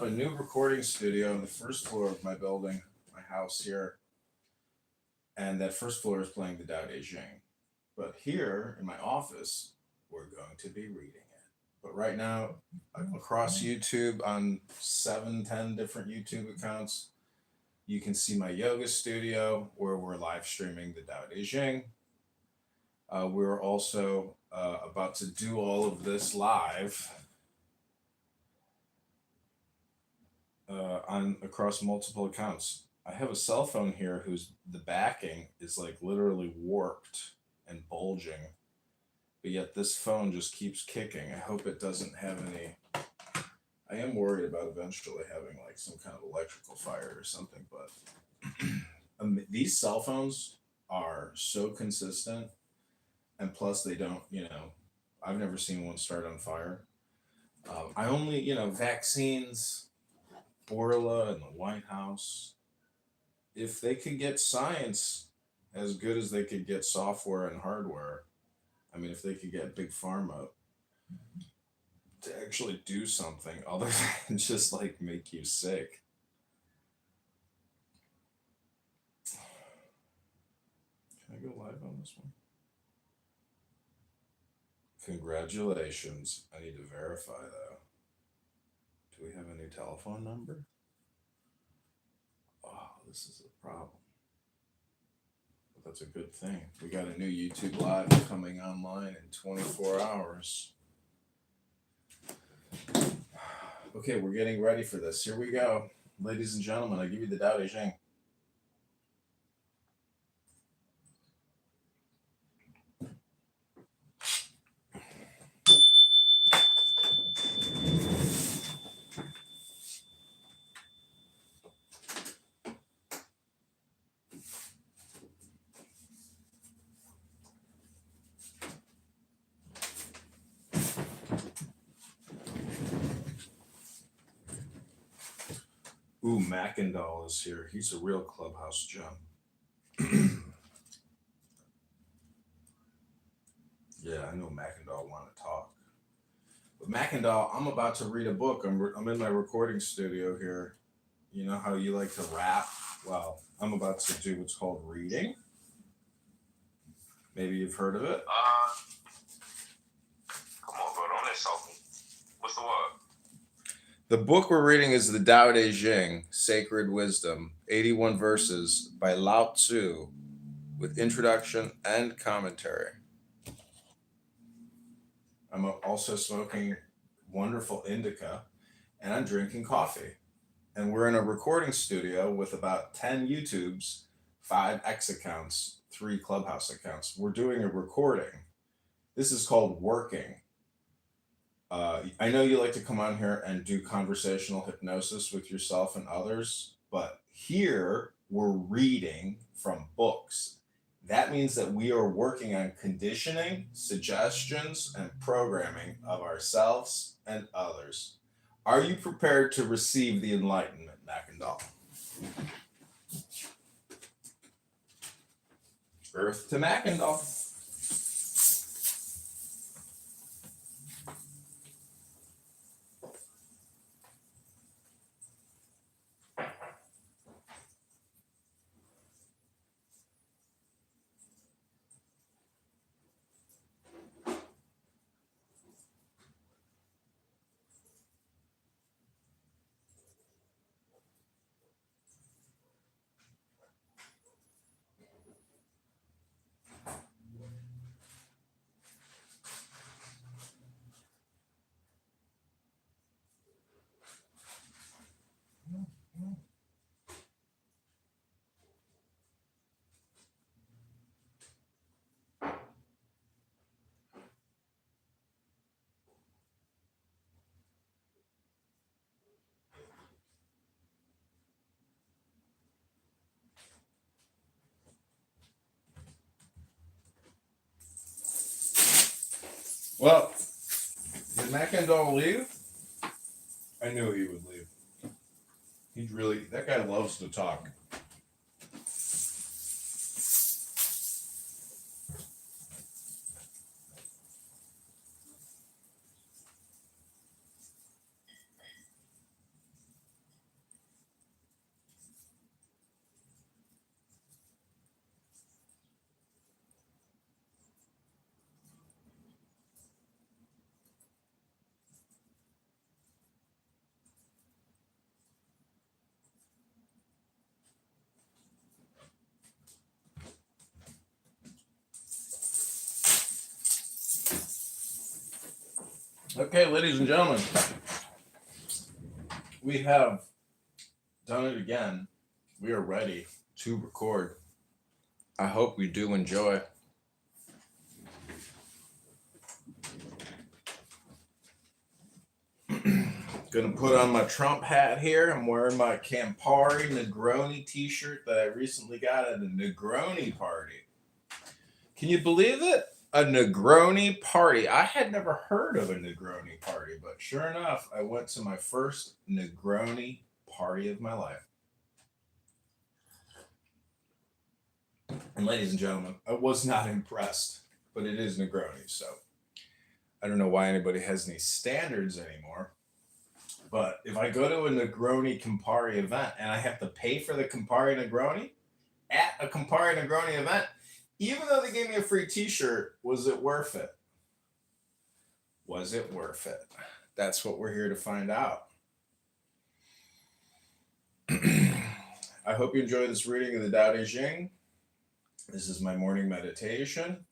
A new recording studio on the first floor of my building, my house here, and that first floor is playing the Tao Te Ching. But here in my office, we're going to be reading it. But right now, I'm across YouTube on 7, 10 different YouTube accounts. You can see my yoga studio where we're live streaming the Tao Te Ching. We're also about to do all of this live on across multiple accounts. I have a cell phone here whose the backing is like literally warped and bulging, but yet this phone just keeps kicking. I hope it doesn't have any. I am worried about eventually having like some kind of electrical fire or something, but these cell phones are so consistent, and plus they don't. I've never seen one start on fire. I only, vaccines, Borla, and the White House. If they could get science as good as they could get software and hardware, I mean, if they could get big pharma to actually do something other than just like make you sick. Can I go live on this one? Congratulations. I need to verify though. Do we have a new telephone number? Oh, this is a problem. But that's a good thing. We got a new YouTube Live coming online in 24 hours. Okay, we're getting ready for this. Here we go. Ladies and gentlemen, I give you the Tao Te Ching. Ooh, Mackendall is here. He's a real clubhouse gem. Yeah, I know Mackendall want to talk. But Mackendall, I'm about to read a book. I'm in my recording studio here. You know how you like to rap? Well, I'm about to do what's called reading. Maybe you've heard of it. Come on, bro. Don't insult me. What's the word? The book we're reading is the Tao Te Ching, Sacred Wisdom, 81 verses by Lao Tzu, with introduction and commentary. I'm also smoking wonderful indica, and I'm drinking coffee. And we're in a recording studio with about 10 YouTubes, 5 X accounts, 3 Clubhouse accounts. We're doing a recording. This is called working. I know you like to come on here and do conversational hypnosis with yourself and others, but here we're reading from books. That means that we are working on conditioning, suggestions, and programming of ourselves and others. Are you prepared to receive the enlightenment, Mackendall? Earth to Mackendall. Well, did Mackendall leave? I knew he would leave. That guy loves to talk. Okay, ladies and gentlemen, we have done it again. We are ready to record. I hope you do enjoy. Gonna put on my Trump hat here. I'm wearing my Campari Negroni t-shirt that I recently got at a Negroni party. Can you believe it? A Negroni party. I had never heard of a Negroni party, but sure enough, I went to my first Negroni party of my life. And ladies and gentlemen, I was not impressed, but it is Negroni, so I don't know why anybody has any standards anymore. But if I go to a Negroni Campari event and I have to pay for the Campari Negroni at a Campari Negroni event, even though they gave me a free t-shirt, was it worth it? Was it worth it? That's what we're here to find out. I hope you enjoy this reading of the Tao Te Ching. This is my morning meditation.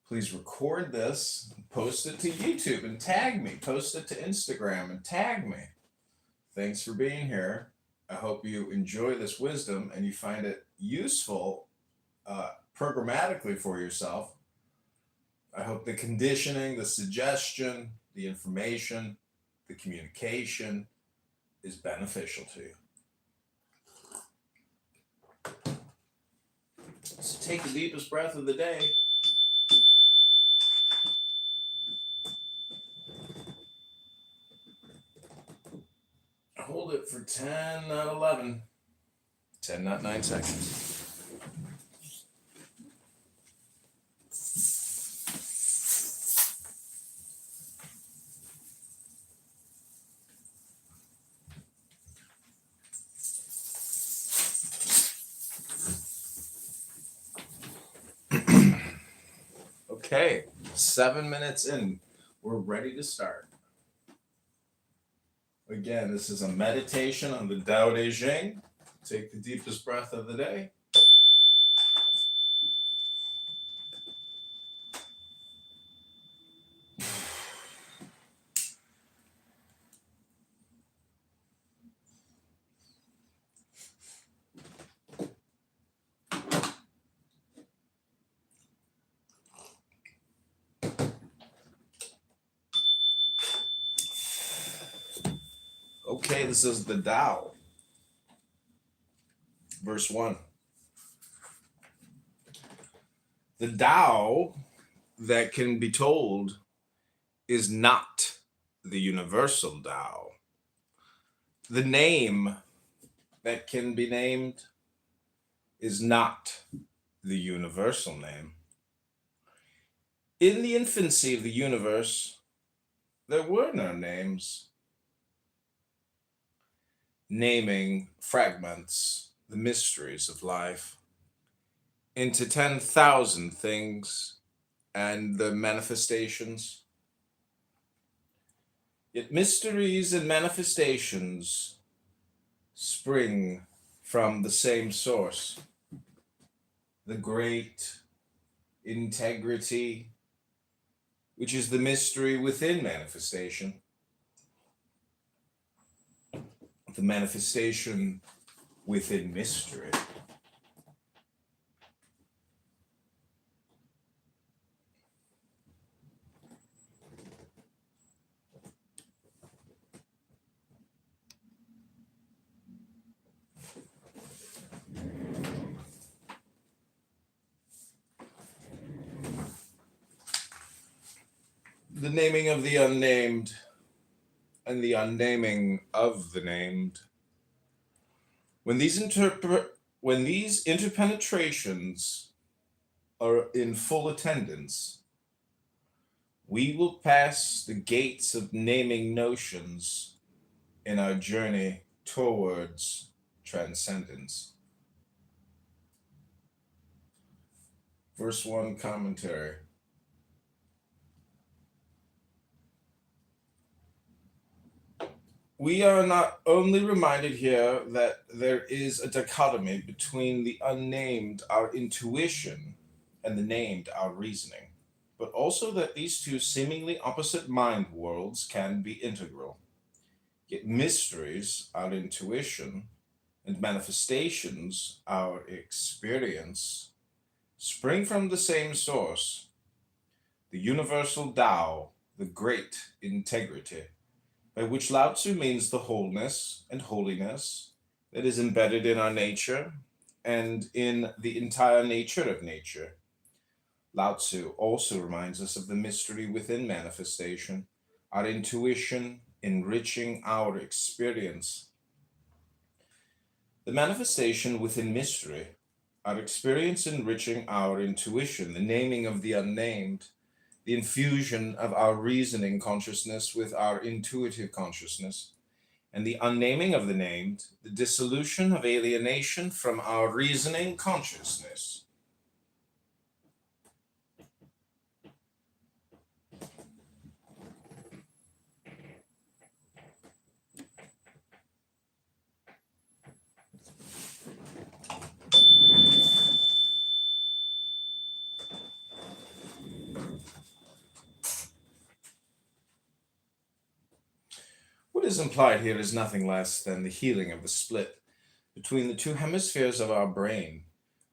Please record this, post it to YouTube and tag me. Post it to Instagram and tag me. Thanks for being here. I hope you enjoy this wisdom and you find it useful programmatically for yourself. I hope the conditioning, the suggestion, the information, the communication is beneficial to you. So take the deepest breath of the day. Hold it for 10, not 11. 10, not 9 seconds. Okay, 7 minutes in. We're ready to start. Again, this is a meditation on the Tao Te Ching. Take the deepest breath of the day. Okay, this is the Tao. Verse 1. The Tao that can be told is not the universal Tao. The name that can be named is not the universal name. In the infancy of the universe, there were no names. Naming fragments the mysteries of life into 10,000 things and the manifestations. Yet mysteries and manifestations spring from the same source, the great integrity, which is the mystery within manifestation. The manifestation within mystery. The naming of the unnamed and the unnaming of the named. When these interpenetrations are in full attendance, we will pass the gates of naming notions in our journey towards transcendence. Verse 1 commentary. We are not only reminded here that there is a dichotomy between the unnamed, our intuition, and the named, our reasoning. but also that these two seemingly opposite mind worlds can be integral. Yet mysteries, our intuition, and manifestations, our experience, spring from the same source, the universal Tao, the great integrity, by which Lao Tzu means the wholeness and holiness that is embedded in our nature and in the entire nature of nature. Lao Tzu also reminds us of the mystery within manifestation, our intuition enriching our experience. The manifestation within mystery, our experience enriching our intuition, the naming of the unnamed, the infusion of our reasoning consciousness with our intuitive consciousness, and the unnaming of the named, the dissolution of alienation from our reasoning consciousness. What is implied here is nothing less than the healing of the split between the two hemispheres of our brain,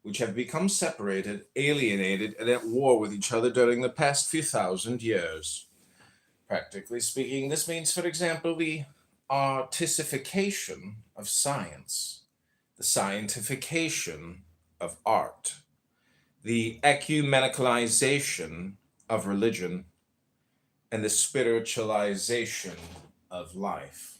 which have become separated, alienated, and at war with each other during the past few thousand years. Practically speaking, this means, for example, the artistification of science, the scientification of art, the ecumenicalization of religion, and the spiritualization of life.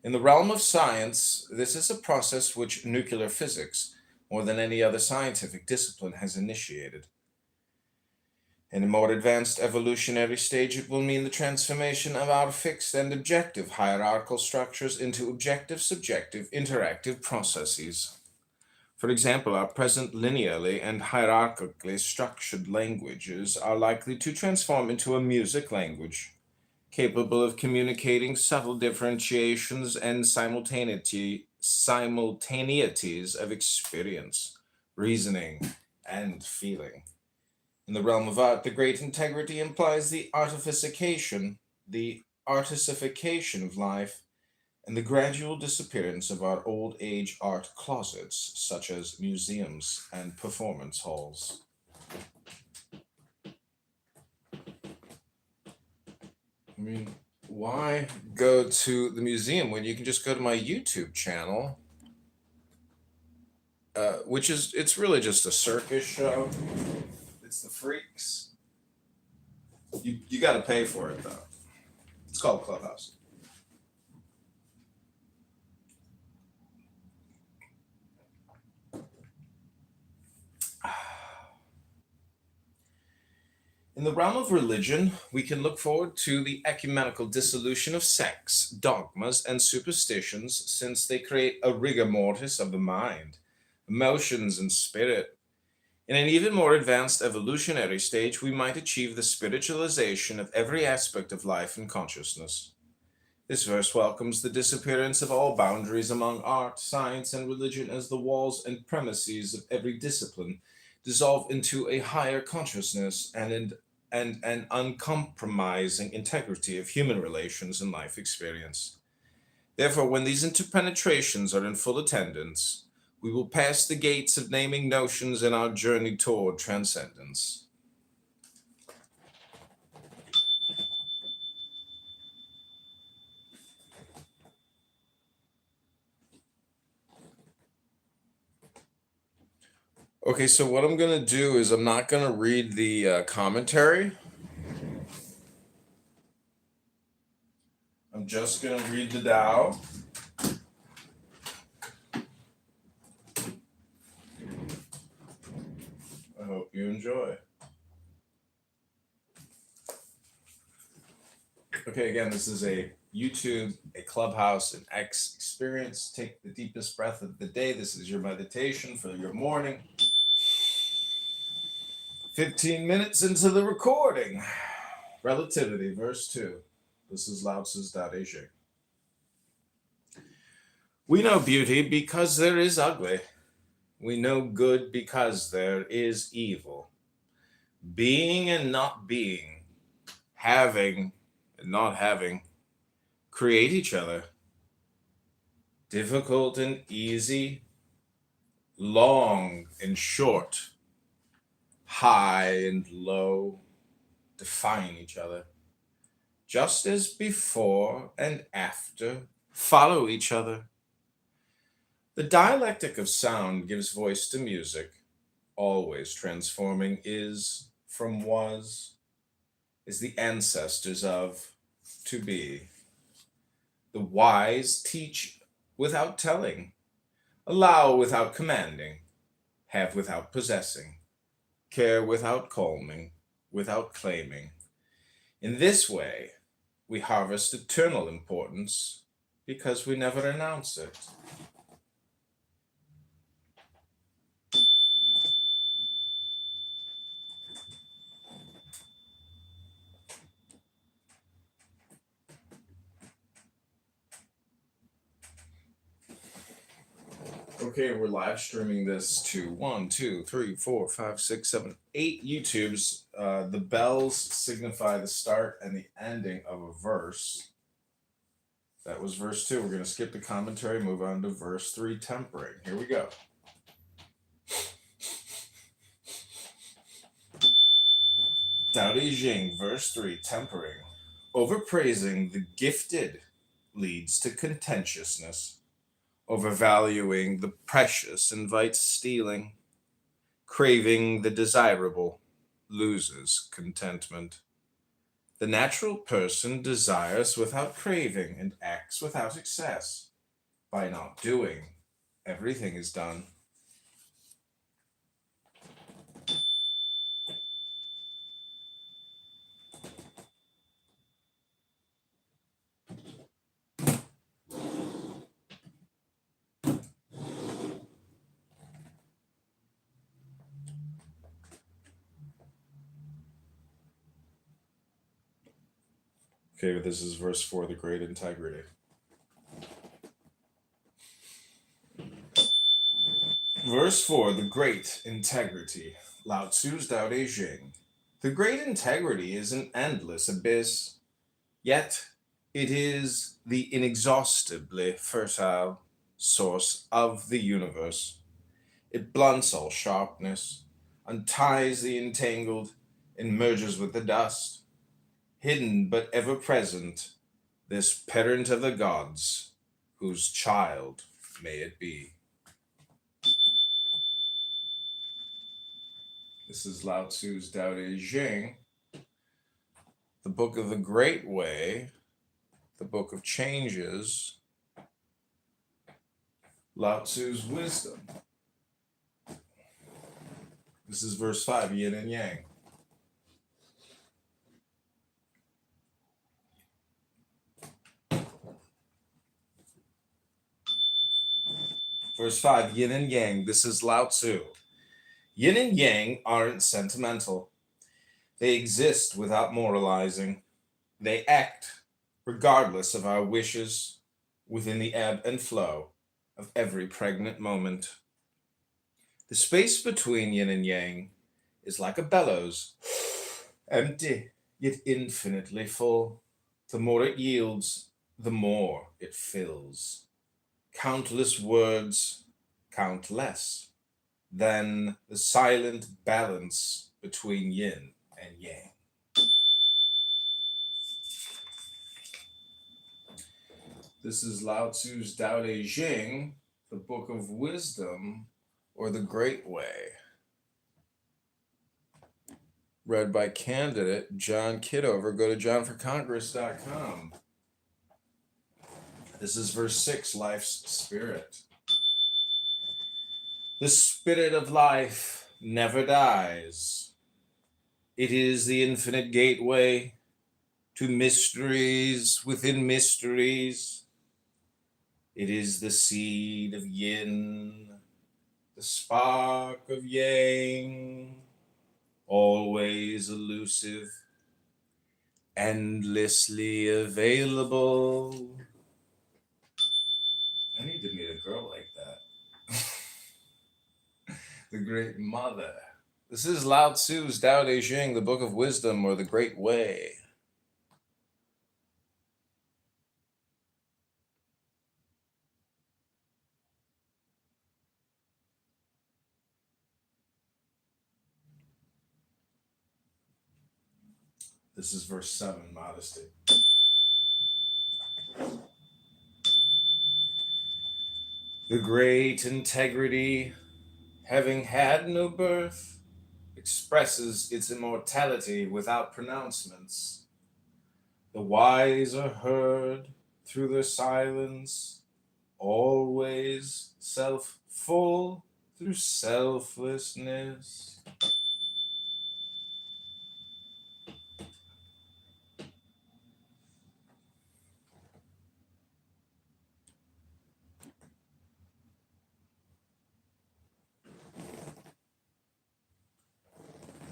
In the realm of science, this is a process which nuclear physics, more than any other scientific discipline, has initiated. In a more advanced evolutionary stage, it will mean the transformation of our fixed and objective hierarchical structures into objective, subjective, interactive processes. For example, our present linearly and hierarchically structured languages are likely to transform into a music language, capable of communicating subtle differentiations and simultaneities of experience, reasoning, and feeling. In the realm of art, the great integrity implies the artistification of life, and the gradual disappearance of our old age art closets, such as museums and performance halls. I mean, why go to the museum when you can just go to my YouTube channel, which is, it's really just a circus show. It's the Freaks. You got to pay for it, though. It's called Clubhouse. In the realm of religion, we can look forward to the ecumenical dissolution of sects, dogmas, and superstitions, since they create a rigor mortis of the mind, emotions, and spirit. In an even more advanced evolutionary stage, we might achieve the spiritualization of every aspect of life and consciousness. This verse welcomes the disappearance of all boundaries among art, science, and religion as the walls and premises of every discipline dissolve into a higher consciousness and an uncompromising integrity of human relations and life experience. Therefore, when these interpenetrations are in full attendance, we will pass the gates of naming notions in our journey toward transcendence. Okay, so what I'm going to do is I'm not going to read the commentary. I'm just going to read the Tao. I hope you enjoy. Okay, again, this is a YouTube, a Clubhouse, an X experience. Take the deepest breath of the day. This is your meditation for your morning. 15 minutes into the recording. Relativity, verse 2. This is Lao Tzu's Da De Jing. We know beauty because there is ugly. We know good because there is evil. being and not being, having and not having, create each other. Difficult and easy, long and short, high and low, define each other. Just as before and after follow each other. The dialectic of sound gives voice to music, always transforming is from was, is the ancestors of to be. The wise teach without telling, allow without commanding, have without possessing, care without calming, without claiming. In this way, we harvest eternal importance because we never announce it. Okay, we're live streaming this to 1, 2, 3, 4, 5, 6, 7, 8 YouTubes. The bells signify the start and the ending of a verse. That was verse 2. We're going to skip the commentary, move on to verse 3, tempering. Here we go. Tao Te Ching, verse 3, tempering. Overpraising the gifted leads to contentiousness. Overvaluing the precious invites stealing. Craving the desirable loses contentment. The natural person desires without craving and acts without excess. By not doing, everything is done. Okay, this is verse 4, the great integrity. Verse 4, the great integrity. Lao Tzu's Tao Te Ching. The great integrity is an endless abyss, yet it is the inexhaustibly fertile source of the universe. It blunts all sharpness, unties the entangled, and merges with the dust. Hidden but ever present, this parent of the gods, whose child may it be. This is Lao Tzu's Tao Te Ching, the book of the Great Way, the book of changes, Lao Tzu's wisdom. This is verse 5, yin and yang. Verse 5, yin and yang. This is Lao Tzu. Yin and yang aren't sentimental. They exist without moralizing. They act regardless of our wishes within the ebb and flow of every pregnant moment. The space between yin and yang is like a bellows, empty yet infinitely full. The more it yields, the more it fills. Countless words count less than the silent balance between yin and yang. This is Lao Tzu's Tao Te Ching, the Book of Wisdom, or the Great Way. Read by candidate John Kitover. Go to johnforcongress.com. This is verse 6, life's spirit. The spirit of life never dies. It is the infinite gateway to mysteries within mysteries. It is the seed of yin, the spark of yang, always elusive, endlessly available. I need to meet a girl like that. The great mother. This is Lao Tzu's Tao Te Ching, the Book of Wisdom, or the Great Way. This is verse 7, modesty. The great integrity, having had no birth, expresses its immortality without pronouncements. The wise are heard through their silence, always self-full through selflessness.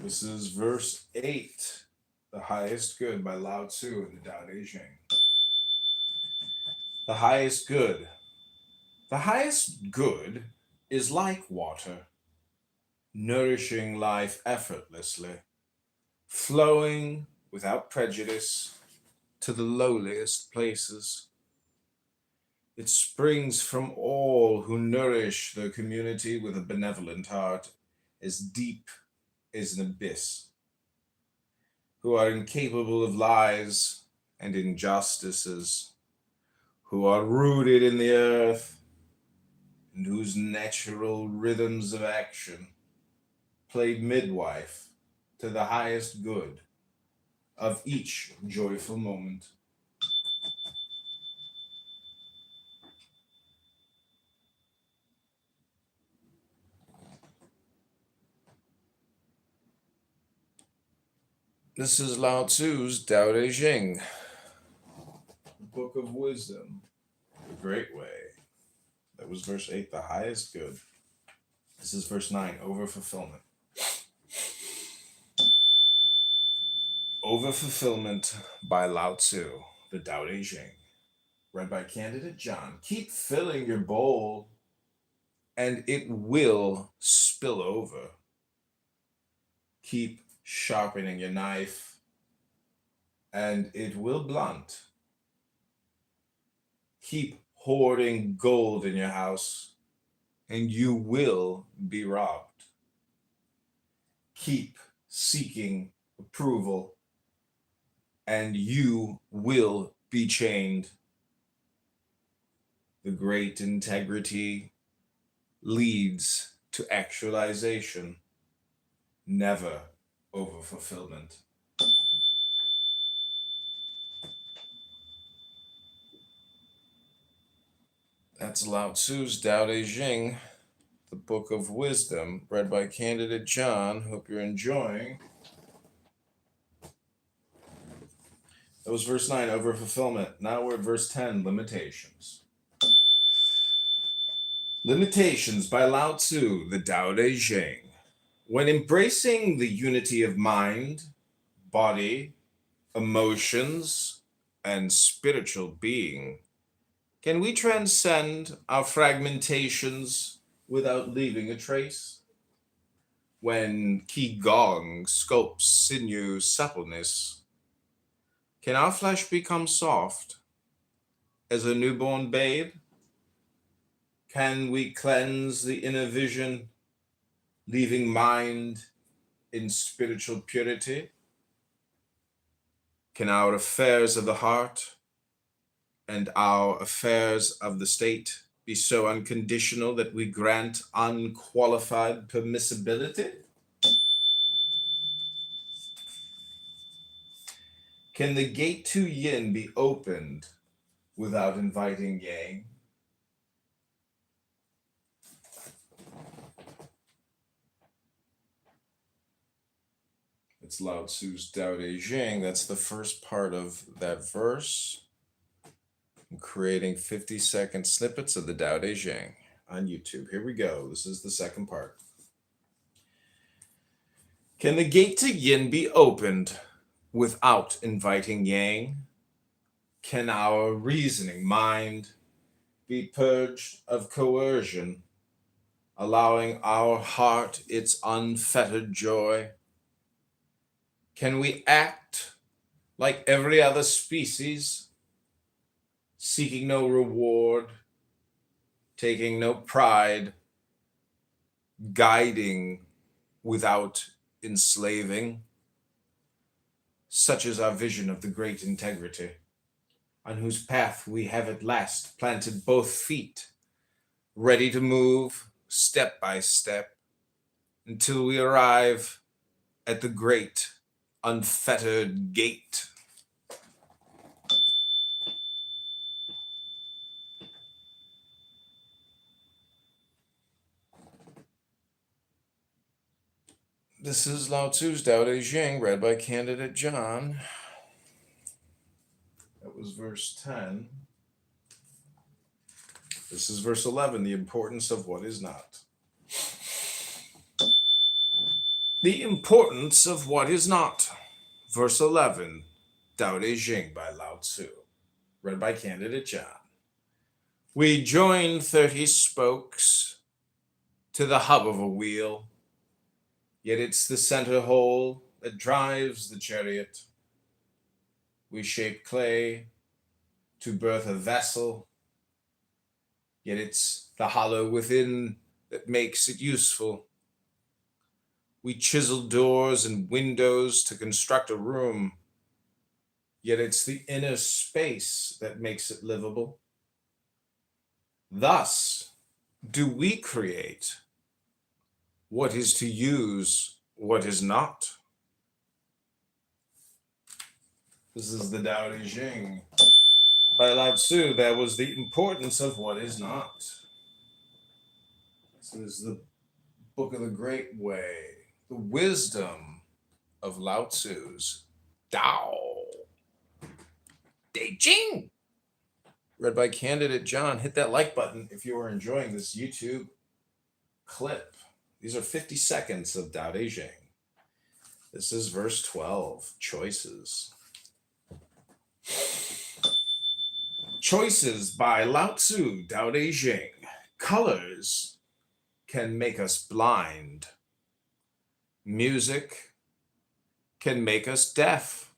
This is verse 8, The Highest Good by Lao Tzu in the Tao Te Ching. The highest good. The highest good is like water, nourishing life effortlessly, flowing without prejudice to the lowliest places. It springs from all who nourish their community with a benevolent heart, as deep as an abyss, who are incapable of lies and injustices, who are rooted in the earth, and whose natural rhythms of action played midwife to the highest good of each joyful moment. This is Lao Tzu's Tao Te Ching, the Book of Wisdom, the Great Way. That was verse 8, the highest good. This is verse 9, overfulfillment. Overfulfillment by Lao Tzu, the Tao Te Ching. Read by Candidate John. Keep filling your bowl, and it will spill over. Keep sharpening your knife, and it will blunt. Keep hoarding gold in your house, and you will be robbed. Keep seeking approval, and you will be chained. The great integrity leads to actualization, never overfulfillment. That's Lao Tzu's Tao Te Ching, the Book of Wisdom, read by Candidate John. Hope you're enjoying. That was verse 9, overfulfillment. Now we're at verse 10, limitations. Limitations by Lao Tzu, the Tao Te Ching. When embracing the unity of mind, body, emotions, and spiritual being, can we transcend our fragmentations without leaving a trace? When Qigong sculpts sinew suppleness, can our flesh become soft as a newborn babe? Can we cleanse the inner vision, leaving mind in spiritual purity? Can our affairs of the heart and our affairs of the state be so unconditional that we grant unqualified permissibility? Can the gate to yin be opened without inviting yang? It's Lao Tzu's Tao Te Ching. That's the first part of that verse. I'm creating 50-second snippets of the Tao Te Ching on YouTube. Here we go. This is the second part. Can the gate to yin be opened without inviting yang? Can our reasoning mind be purged of coercion allowing our heart its unfettered joy? Can we act like every other species, seeking no reward, taking no pride, guiding without enslaving? Such is our vision of the great integrity, on whose path we have at last planted both feet, ready to move step by step until we arrive at the great unfettered gate. This is Lao Tzu's Tao Te Ching, read by Candidate John. That was verse 10. This is verse 11, the importance of what is not. The importance of what is not. Verse 11, Tao Te Ching by Lao Tzu, read by Candidate John. We join 30 spokes to the hub of a wheel, yet it's the center hole that drives the chariot. We shape clay to birth a vessel, yet it's the hollow within that makes it useful. We chisel doors and windows to construct a room, yet it's the inner space that makes it livable. Thus, do we create what is to use what is not? This is the Tao Te Ching by Lao Tzu. That was the importance of what is not. This is the Book of the Great Way, the wisdom of Lao Tzu's Tao Te Ching, read by Candidate John. Hit that like button if you are enjoying this YouTube clip. These are 50 seconds of Tao Te Ching. This is verse 12, choices. Choices by Lao Tzu, Tao Te Ching. Colors can make us blind. Music can make us deaf.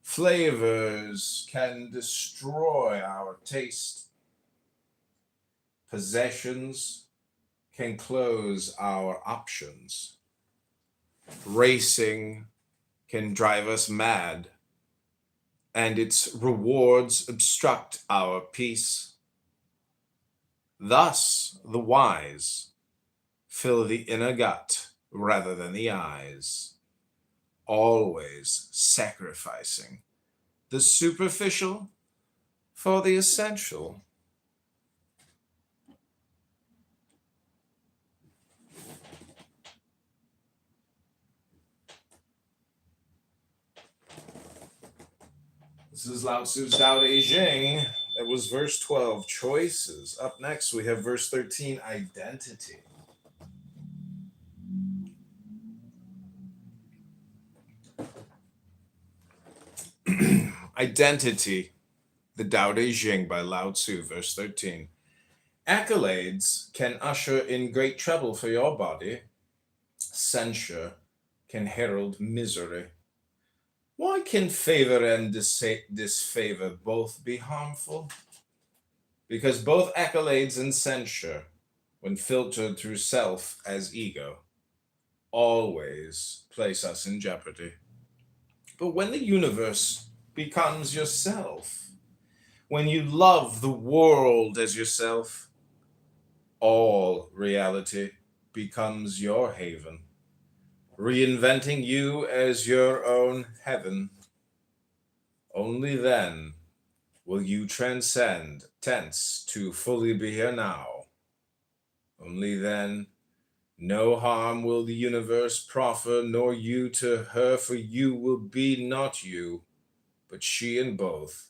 Flavors can destroy our taste. Possessions can close our options. Racing can drive us mad, and its rewards obstruct our peace. Thus, the wise fill the inner gut rather than the eyes, always sacrificing the superficial for the essential. This is Lao Tzu's Tao Te Ching. That was verse 12, choices. Up next, we have verse 13, identity. Identity, the Tao Te Ching by Lao Tzu, verse 13. Accolades can usher in great trouble for your body. Censure can herald misery. Why can favor and disfavor both be harmful? Because both accolades and censure, when filtered through self as ego, always place us in jeopardy. But when the universe becomes yourself, when you love the world as yourself, all reality becomes your haven, reinventing you as your own heaven. Only then will you transcend tense to fully be here now. Only then no harm will the universe proffer, nor you to her, for you will be not you, but she in both,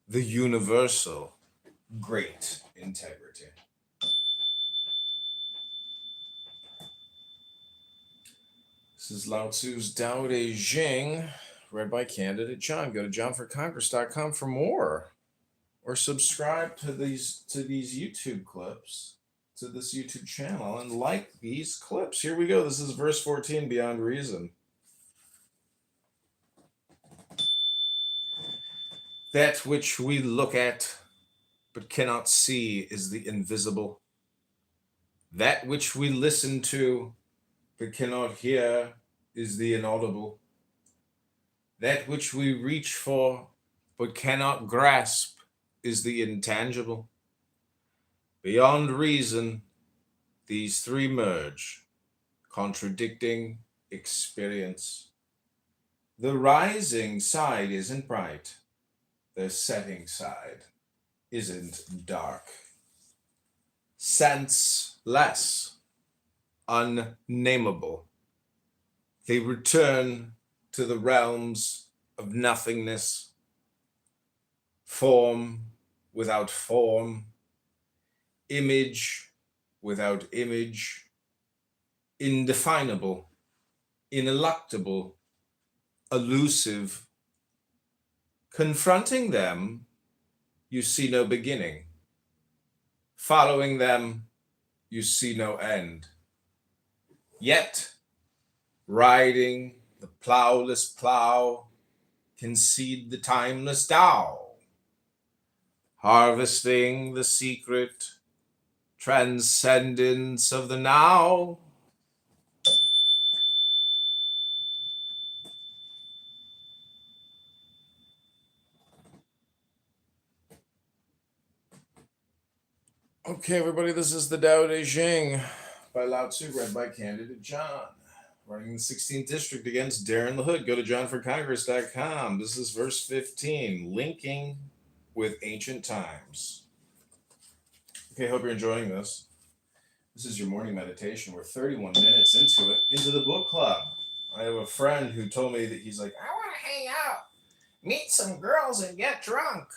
the universal great integrity. This is Lao Tzu's Tao Te Ching, read by Candidate John. Go to johnforcongress.com for more, or subscribe to these YouTube clips to this YouTube channel and like these clips. Here we go. This is verse 14, Beyond Reason. That which we look at but cannot see is the invisible. That which we listen to but cannot hear is the inaudible. That which we reach for but cannot grasp is the intangible. Beyond reason, these three merge, contradicting experience. The rising side isn't bright. The setting side isn't dark. Senseless, unnameable. They return to the realms of nothingness. Form without form. Image without image. Indefinable, ineluctable, elusive. Confronting them, you see no beginning. Following them, you see no end. Yet, riding the plowless plow, concede the timeless Tao. Harvesting the secret transcendence of the now. Okay, everybody, this is the Tao Te Ching by Lao Tzu, read by candidate John. Running the 16th district against Darren the Hood. Go to johnforcongress.com. This is verse 15, linking with ancient times. Okay, hope you're enjoying this. This is your morning meditation. We're 31 minutes into it, into the book club. I have a friend who told me that he's like, I want to hang out, meet some girls, and get drunk.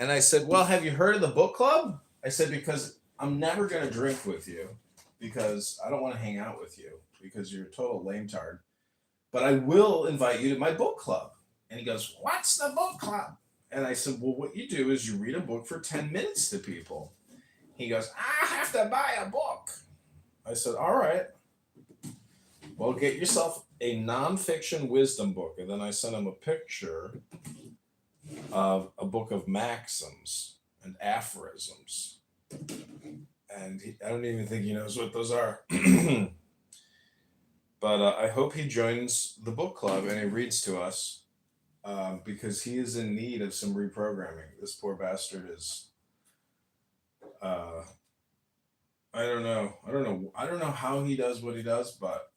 And I said, well, have you heard of the book club? I said, because I'm never going to drink with you because I don't want to hang out with you because you're a total lame tard. But I will invite you to my book club. And he goes, what's the book club? And I said, well, what you do is you read a book for 10 minutes to people. He goes, I have to buy a book. I said, all right. Well, get yourself a nonfiction wisdom book. And then I sent him a picture of a book of maxims and aphorisms. And I don't even think he knows what those are. But I hope he joins the book club and he reads to us because he is in need of some reprogramming. This poor bastard is... I don't know how he does what he does, but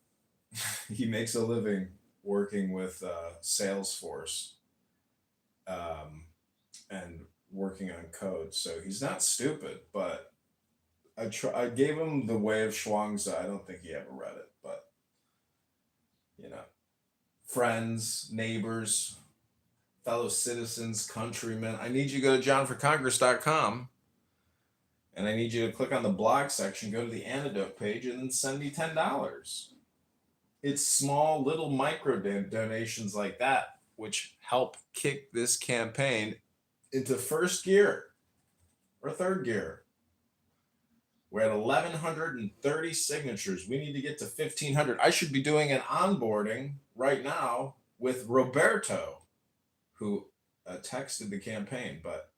he makes a living working with Salesforce and working on code. So he's not stupid, but I gave him The Way of Shuangzi. I don't think he ever read it, but friends, neighbors, fellow citizens, countrymen, I need you to go to johnforcongress.com. And I need you to click on the blog section, go to the antidote page, and then send me $10. It's small, little micro donations like that, which help kick this campaign into first gear or third gear. We're at 1,130 signatures. We need to get to 1,500. I should be doing an onboarding right now with Roberto, who texted the campaign, but...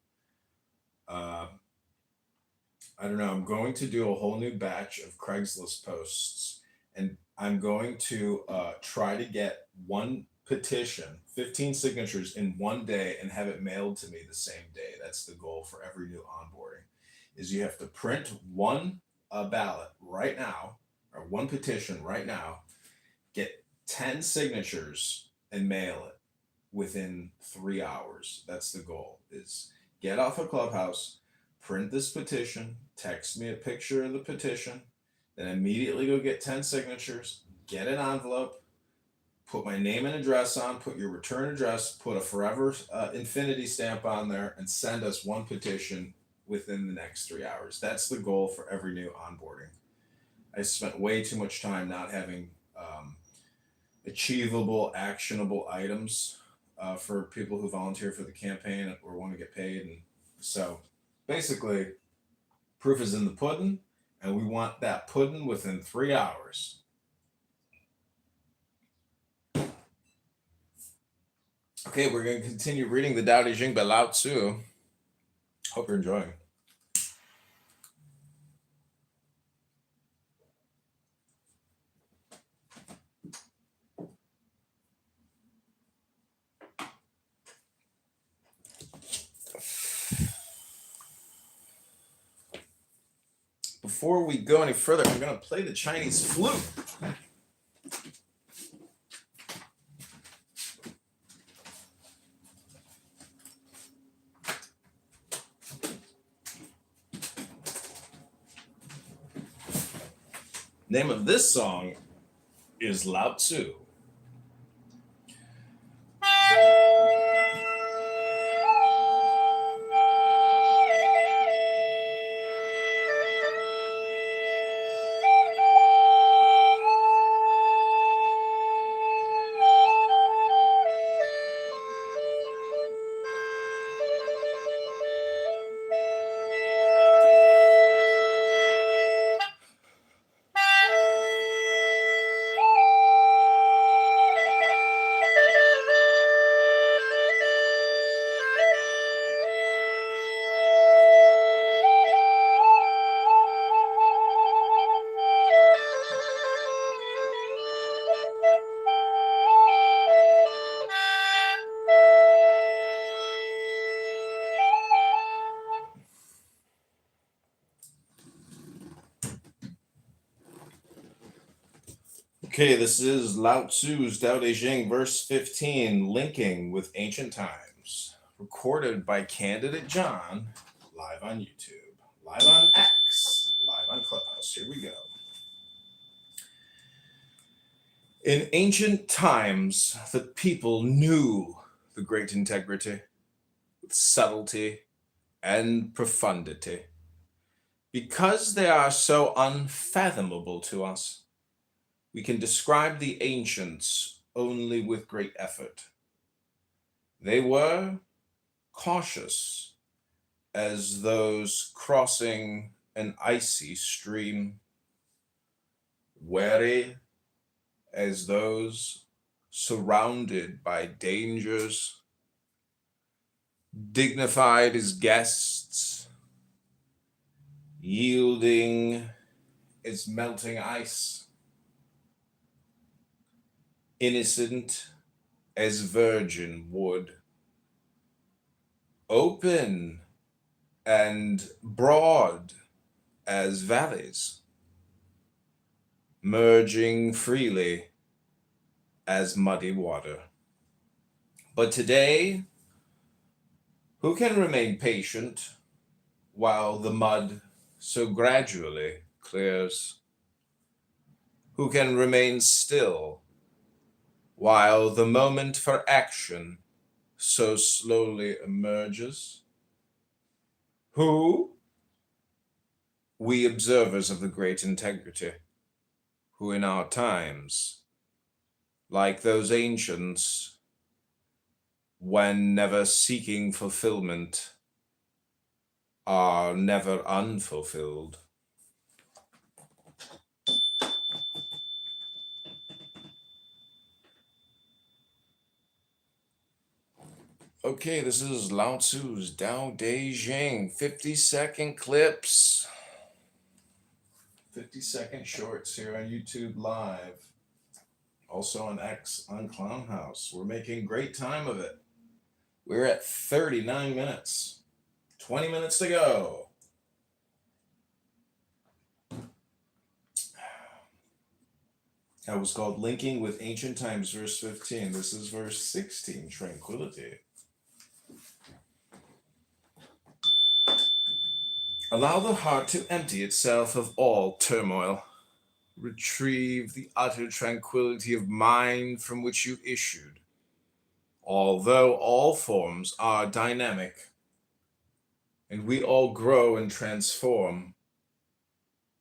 I don't know. I'm going to do a whole new batch of Craigslist posts, and I'm going to try to get one petition, 15 signatures in one day, and have it mailed to me the same day. That's the goal for every new onboarding, is you have to print one ballot right now, or one petition right now, get 10 signatures, and mail it within 3 hours. That's the goal, is get off a Clubhouse, print this petition, text me a picture of the petition, then immediately go get 10 signatures, get an envelope, put my name and address on, put your return address, put a forever infinity stamp on there, and send us one petition within the next 3 hours. That's the goal for every new onboarding. I spent way too much time not having achievable, actionable items for people who volunteer for the campaign or want to get paid. And so basically, proof is in the pudding, And we want that pudding within 3 hours. Okay, we're going to continue reading the Tao Te Ching by Lao Tzu. Hope you're enjoying. Before we go any further, I'm going to play the Chinese flute. Name of this song is Lao Tzu. Okay, this is Lao Tzu's Tao Te Ching, verse 15, linking with ancient times. Recorded by Candidate John, live on YouTube, live on X, live on Clubhouse. Here we go. In ancient times, the people knew the great integrity with subtlety and profundity. Because they are so unfathomable to us, we can describe the ancients only with great effort. They were cautious as those crossing an icy stream, wary as those surrounded by dangers, dignified as guests, yielding as melting ice, innocent as virgin wood, open and broad as valleys, merging freely as muddy water. But today, who can remain patient while the mud so gradually clears? Who can remain still while the moment for action so slowly emerges? Who? We observers of the great integrity, who in our times, like those ancients, when never seeking fulfillment, are never unfulfilled. Okay, this is Lao Tzu's Tao Te Ching, 50-second clips, 50-second shorts here on YouTube Live, also on X on Clown House. We're making great time of it. We're at 39 minutes, 20 minutes to go. That was called Linking with Ancient Times, verse 15. This is verse 16, Tranquility. Allow the heart to empty itself of all turmoil. Retrieve the utter tranquility of mind from which you issued. Although all forms are dynamic, and we all grow and transform,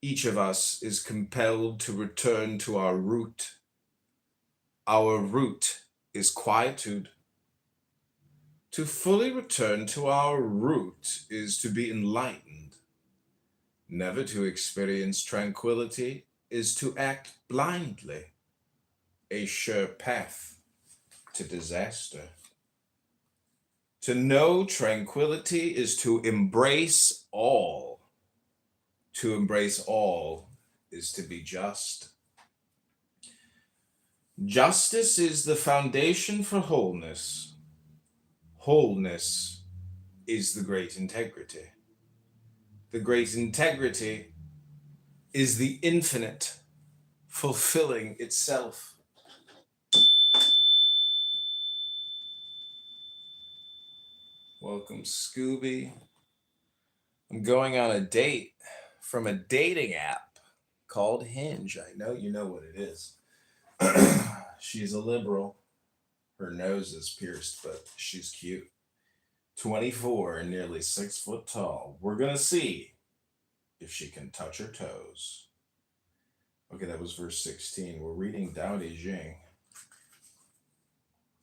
each of us is compelled to return to our root. Our root is quietude. To fully return to our root is to be enlightened. Never to experience tranquility is to act blindly, a sure path to disaster. To know tranquility is to embrace all. To embrace all is to be just. Justice is the foundation for wholeness. Wholeness is the great integrity. The great integrity is the infinite fulfilling itself. Welcome, Scooby. I'm going on a date from a dating app called Hinge. I know you know what it is. She's a liberal. Her nose is pierced, but she's cute. 24 and nearly 6 foot tall. We're going to see if she can touch her toes. Okay, that was verse 16. We're reading Tao Te Ching.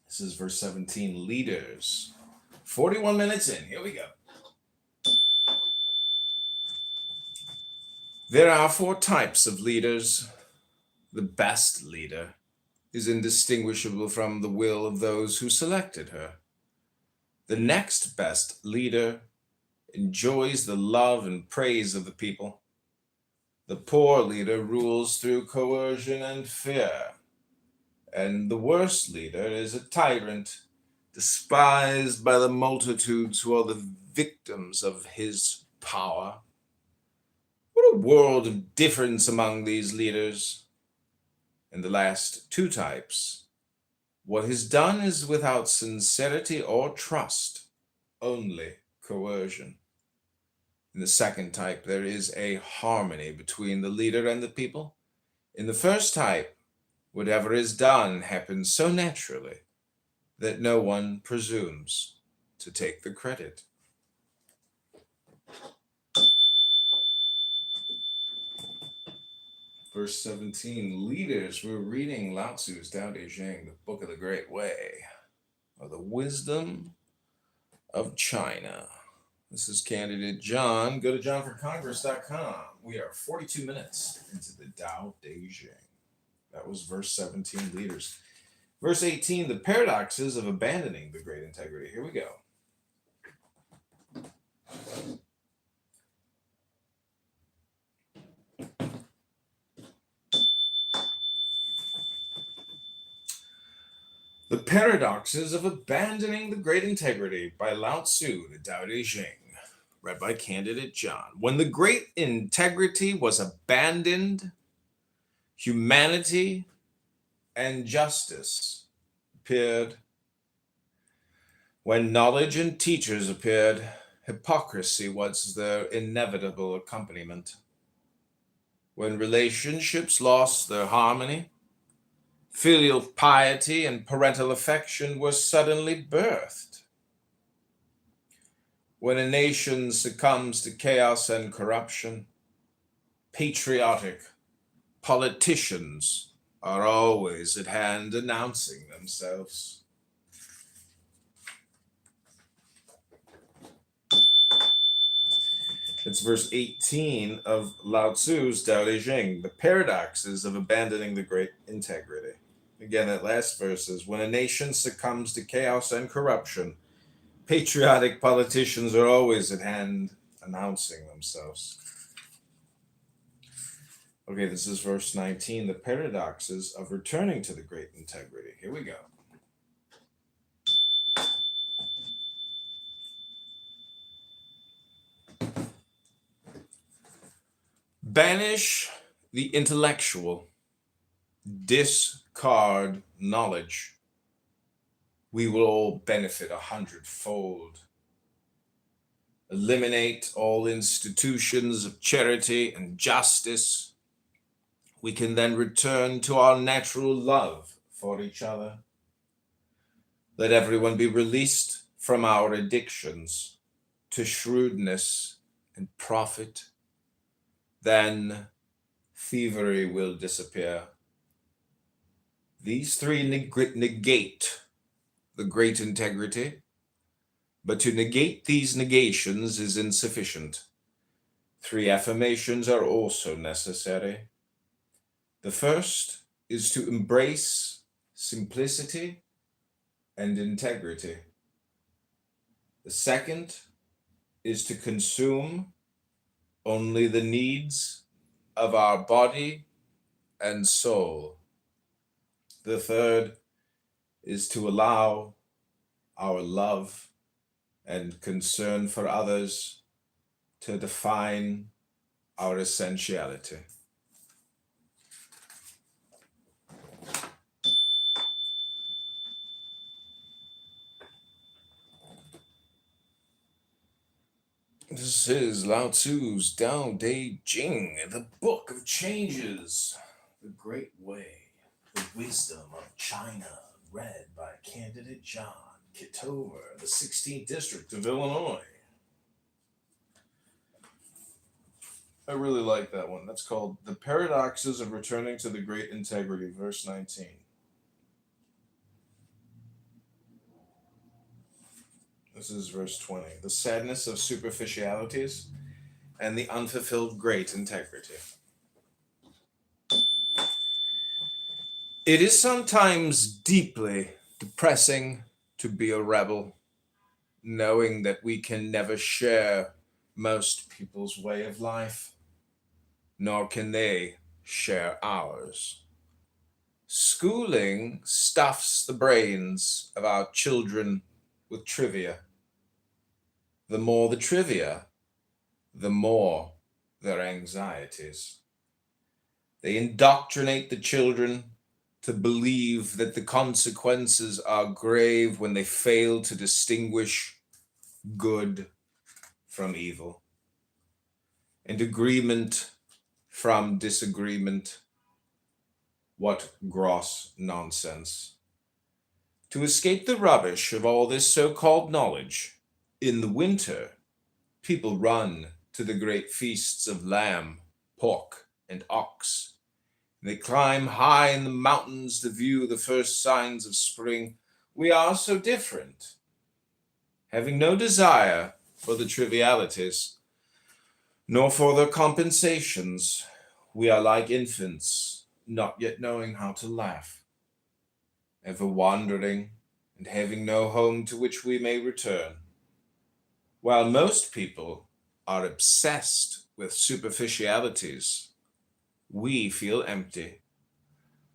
This is verse 17. Leaders. 41 minutes in. Here we go. There are 4 types of leaders. The best leader is indistinguishable from the will of those who selected her. The next best leader enjoys the love and praise of the people. The poor leader rules through coercion and fear. And the worst leader is a tyrant, despised by the multitudes who are the victims of his power. What a world of difference among these leaders. In the last 2 types, what is done is without sincerity or trust, only coercion. In the second type, there is a harmony between the leader and the people. In the first type, whatever is done happens so naturally that no one presumes to take the credit. Verse 17, leaders, we're reading Lao Tzu's Tao Te Ching, the Book of the Great Way, or the Wisdom of China. This is candidate John. Go to johnforcongress.com. We are 42 minutes into the Tao Te Ching. That was verse 17, leaders. Verse 18, the paradoxes of abandoning the great integrity. Here we go. The Paradoxes of Abandoning the Great Integrity by Lao Tzu, the Tao Te Ching, read by candidate John. When the great integrity was abandoned, humanity and justice appeared. When knowledge and teachers appeared, hypocrisy was their inevitable accompaniment. When relationships lost their harmony, filial piety and parental affection were suddenly birthed. When a nation succumbs to chaos and corruption, patriotic politicians are always at hand announcing themselves. It's verse 18 of Lao Tzu's Tao Te Ching, the paradoxes of abandoning the great integrity. Again, that last verse is, when a nation succumbs to chaos and corruption, patriotic politicians are always at hand announcing themselves. Okay, this is verse 19, the paradoxes of returning to the great integrity. Here we go. Banish the intellectual, discard knowledge. We will all benefit 100-fold. Eliminate all institutions of charity and justice. We can then return to our natural love for each other. Let everyone be released from our addictions to shrewdness and profit. Then thievery will disappear. These 3 negate the great integrity, but to negate these negations is insufficient. 3 affirmations are also necessary. The first is to embrace simplicity and integrity. The second is to consume only the needs of our body and soul. The third is to allow our love and concern for others to define our essentiality. This is Lao Tzu's Tao Te Ching, the Book of Changes, the Great Way, the Wisdom of China, read by candidate John Kitover, the 16th District of Illinois. I really like that one. That's called The Paradoxes of Returning to the Great Integrity, verse 19. This is verse 20. The sadness of superficialities and the unfulfilled great integrity. It is sometimes deeply depressing to be a rebel, knowing that we can never share most people's way of life, nor can they share ours. Schooling stuffs the brains of our children with trivia. The more the trivia, the more their anxieties. They indoctrinate the children to believe that the consequences are grave when they fail to distinguish good from evil, and agreement from disagreement. What gross nonsense. To escape the rubbish of all this so-called knowledge, in the winter, people run to the great feasts of lamb, pork, and ox. They climb high in the mountains to view the first signs of spring. We are so different. Having no desire for the trivialities, nor for their compensations, we are like infants, not yet knowing how to laugh, ever wandering and having no home to which we may return. While most people are obsessed with superficialities, we feel empty.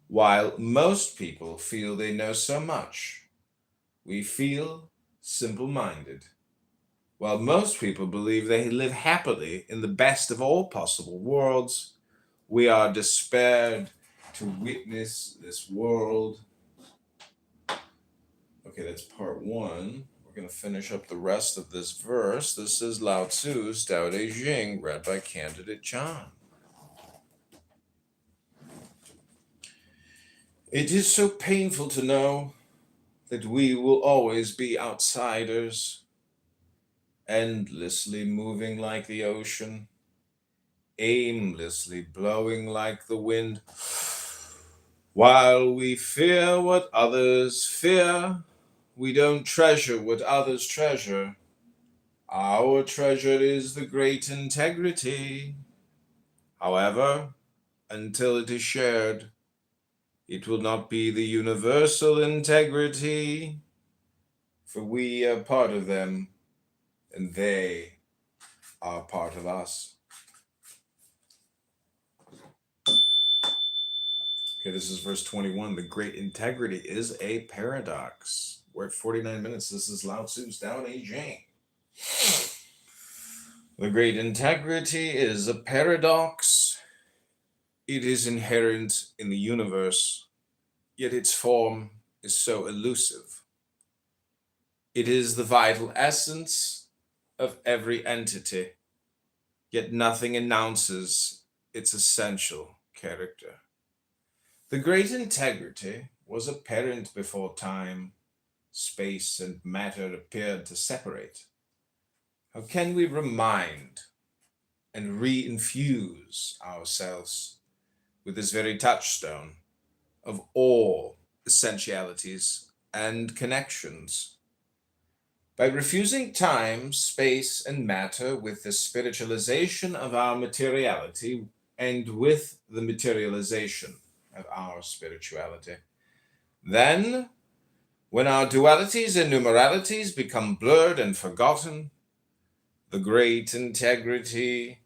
While most people feel they know so much, we feel simple-minded. While most people believe they live happily in the best of all possible worlds, we are despaired to witness this world. Okay, that's part one. We're going to finish up the rest of this verse. This is Lao Tzu's Tao Te Ching, read by candidate John. It is so painful to know that we will always be outsiders, endlessly moving like the ocean, aimlessly blowing like the wind. While we fear what others fear, we don't treasure what others treasure. Our treasure is the great integrity. However, until it is shared, it will not be the universal integrity, for we are part of them, and they are part of us. Okay, this is verse 21. The great integrity is a paradox. We're at 49 minutes. This is Lao Tzu's Tao Te Ching. The great integrity is a paradox. It is inherent in the universe, yet its form is so elusive. It is the vital essence of every entity, yet nothing announces its essential character. The great integrity was apparent before time, space, and matter appeared to separate. How can we remind and re-infuse ourselves with this very touchstone of all essentialities and connections? By refusing time, space, and matter with the spiritualization of our materiality and with the materialization of our spirituality. Then, when our dualities and numeralities become blurred and forgotten, the great integrity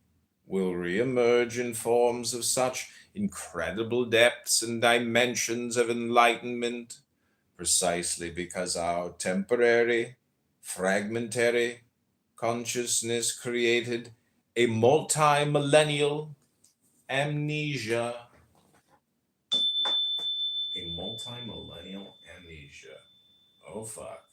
will reemerge in forms of such incredible depths and dimensions of enlightenment, precisely because our temporary, fragmentary consciousness created a multi-millennial amnesia. A multi-millennial amnesia. Oh, fuck.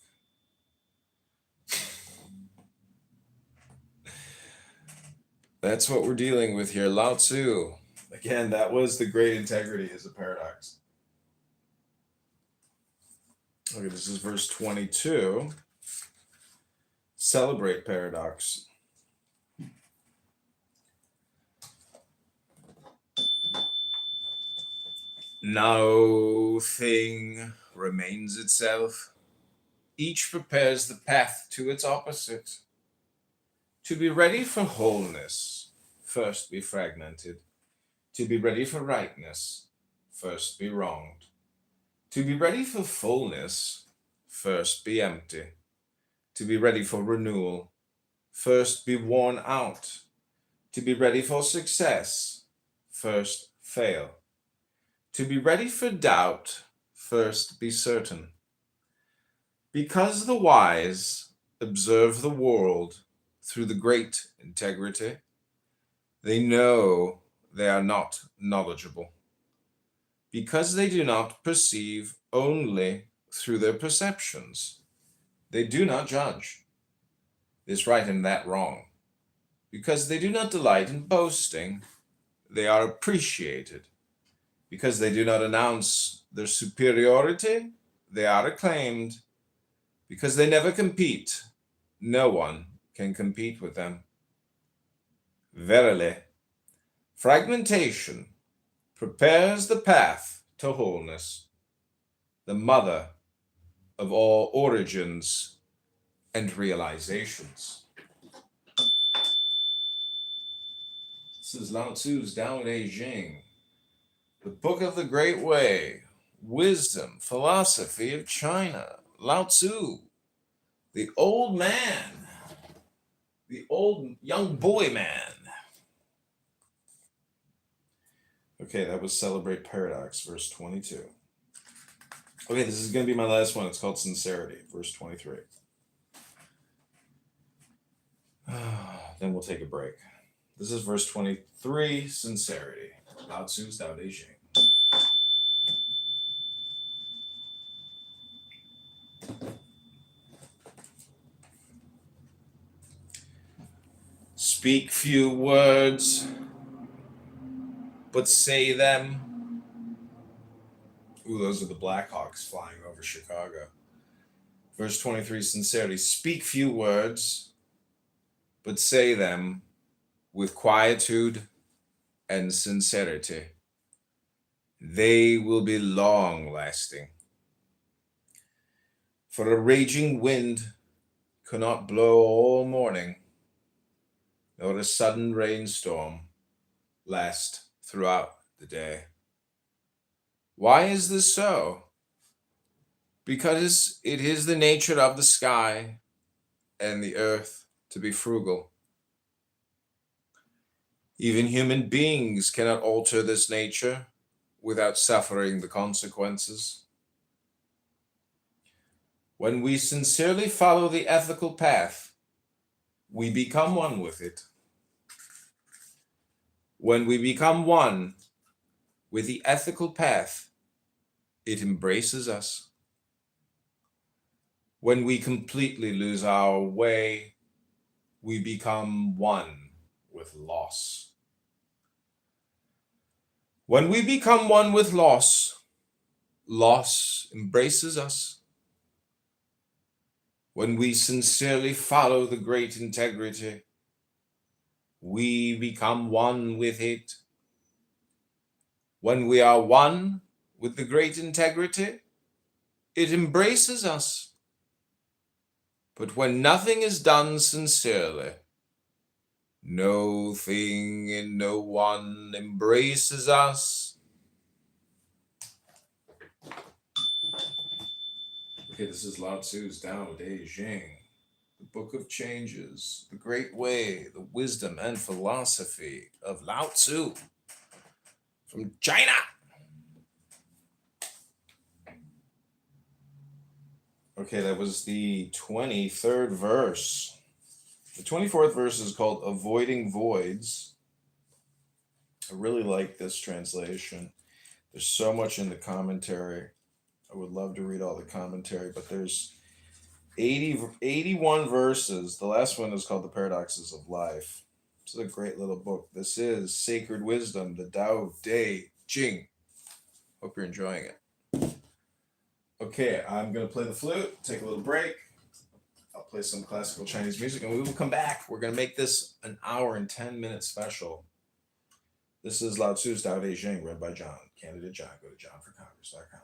That's what we're dealing with here. Lao Tzu. Again, that was the great integrity as a paradox. Okay, this is verse 22. Celebrate paradox. No thing remains itself. Each prepares the path to its opposite. To be ready for wholeness, first be fragmented. To be ready for rightness, first be wronged. To be ready for fullness, first be empty. To be ready for renewal, first be worn out. To be ready for success, first fail. To be ready for doubt, first be certain. Because the wise observe the world through the great integrity, they know they are not knowledgeable. Because they do not perceive only through their perceptions, they do not judge this right and that wrong. Because they do not delight in boasting, they are appreciated. Because they do not announce their superiority, they are acclaimed. Because they never compete, no one can compete with them. Verily, fragmentation prepares the path to wholeness, the mother of all origins and realizations. This is Lao Tzu's Tao Te Ching, the Book of the Great Way, Wisdom, Philosophy of China. Lao Tzu, the old man, the old young boy man. Okay, that was Celebrate Paradox, verse 22. Okay, this is going to be my last one. It's called Sincerity, verse 23. Then we'll take a break. This is verse 23, Sincerity. Lao Tzu's Tao Te Ching. Speak few words, but say them. Ooh, those are the Blackhawks flying over Chicago. Verse 23, Sincerity. Speak few words, but say them with quietude and sincerity. They will be long lasting. For a raging wind cannot blow all morning, nor a sudden rainstorm last throughout the day. Why is this so? Because it is the nature of the sky and the earth to be frugal. Even human beings cannot alter this nature without suffering the consequences. When we sincerely follow the ethical path, we become one with it. When we become one with the ethical path, it embraces us. When we completely lose our way, we become one with loss. When we become one with loss, loss embraces us. When we sincerely follow the great integrity, we become one with it. When we are one with the great integrity, it embraces us. But when nothing is done sincerely, no thing and no one embraces us. Okay, this is Lao Tzu's Tao Te Ching, the Book of Changes, the Great Way, the wisdom and philosophy of Lao Tzu from China. Okay, that was the 23rd verse. The 24th verse is called Avoiding Voids. I really like this translation. There's so much in the commentary. I would love to read all the commentary, but there's 81 verses. The last one is called The Paradoxes of Life. This is a great little book. This is Sacred Wisdom, the Tao Te Ching. Hope you're enjoying it. Okay, I'm going to play the flute, take a little break. I'll play some classical Chinese music, and we will come back. We're going to make this an hour and 10-minute special. This is Lao Tzu's Tao Te Ching, read by John. Candidate John. Go to johnforcongress.com.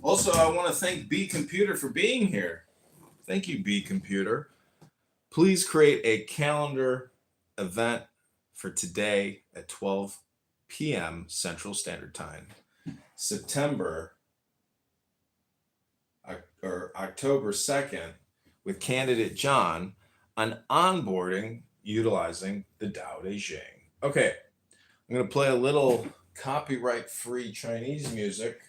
Also, I want to thank B Computer for being here. Thank you, B Computer. Please create a calendar event for today at 12 p.m. Central Standard Time, September or October 2nd, with candidate John on onboarding utilizing the Tao Te Ching. Okay, I'm going to play a little copyright-free Chinese music.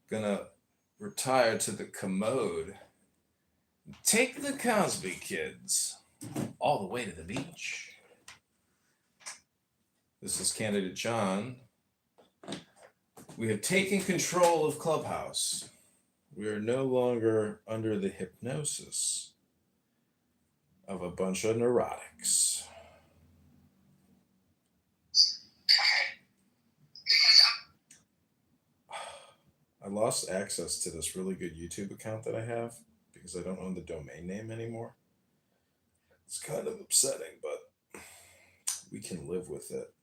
Gonna retire to the commode. Take the Cosby Kids all the way to the beach. This is candidate John. We have taken control of Clubhouse. We are no longer under the hypnosis of a bunch of neurotics. I lost access to this really good YouTube account that I have because I don't own the domain name anymore. It's kind of upsetting, but we can live with it.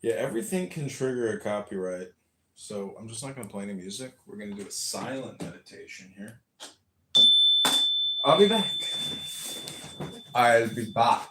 Yeah, everything can trigger a copyright. So I'm just not going to play any music. We're going to do a silent meditation here. I'll be back. I'll be back.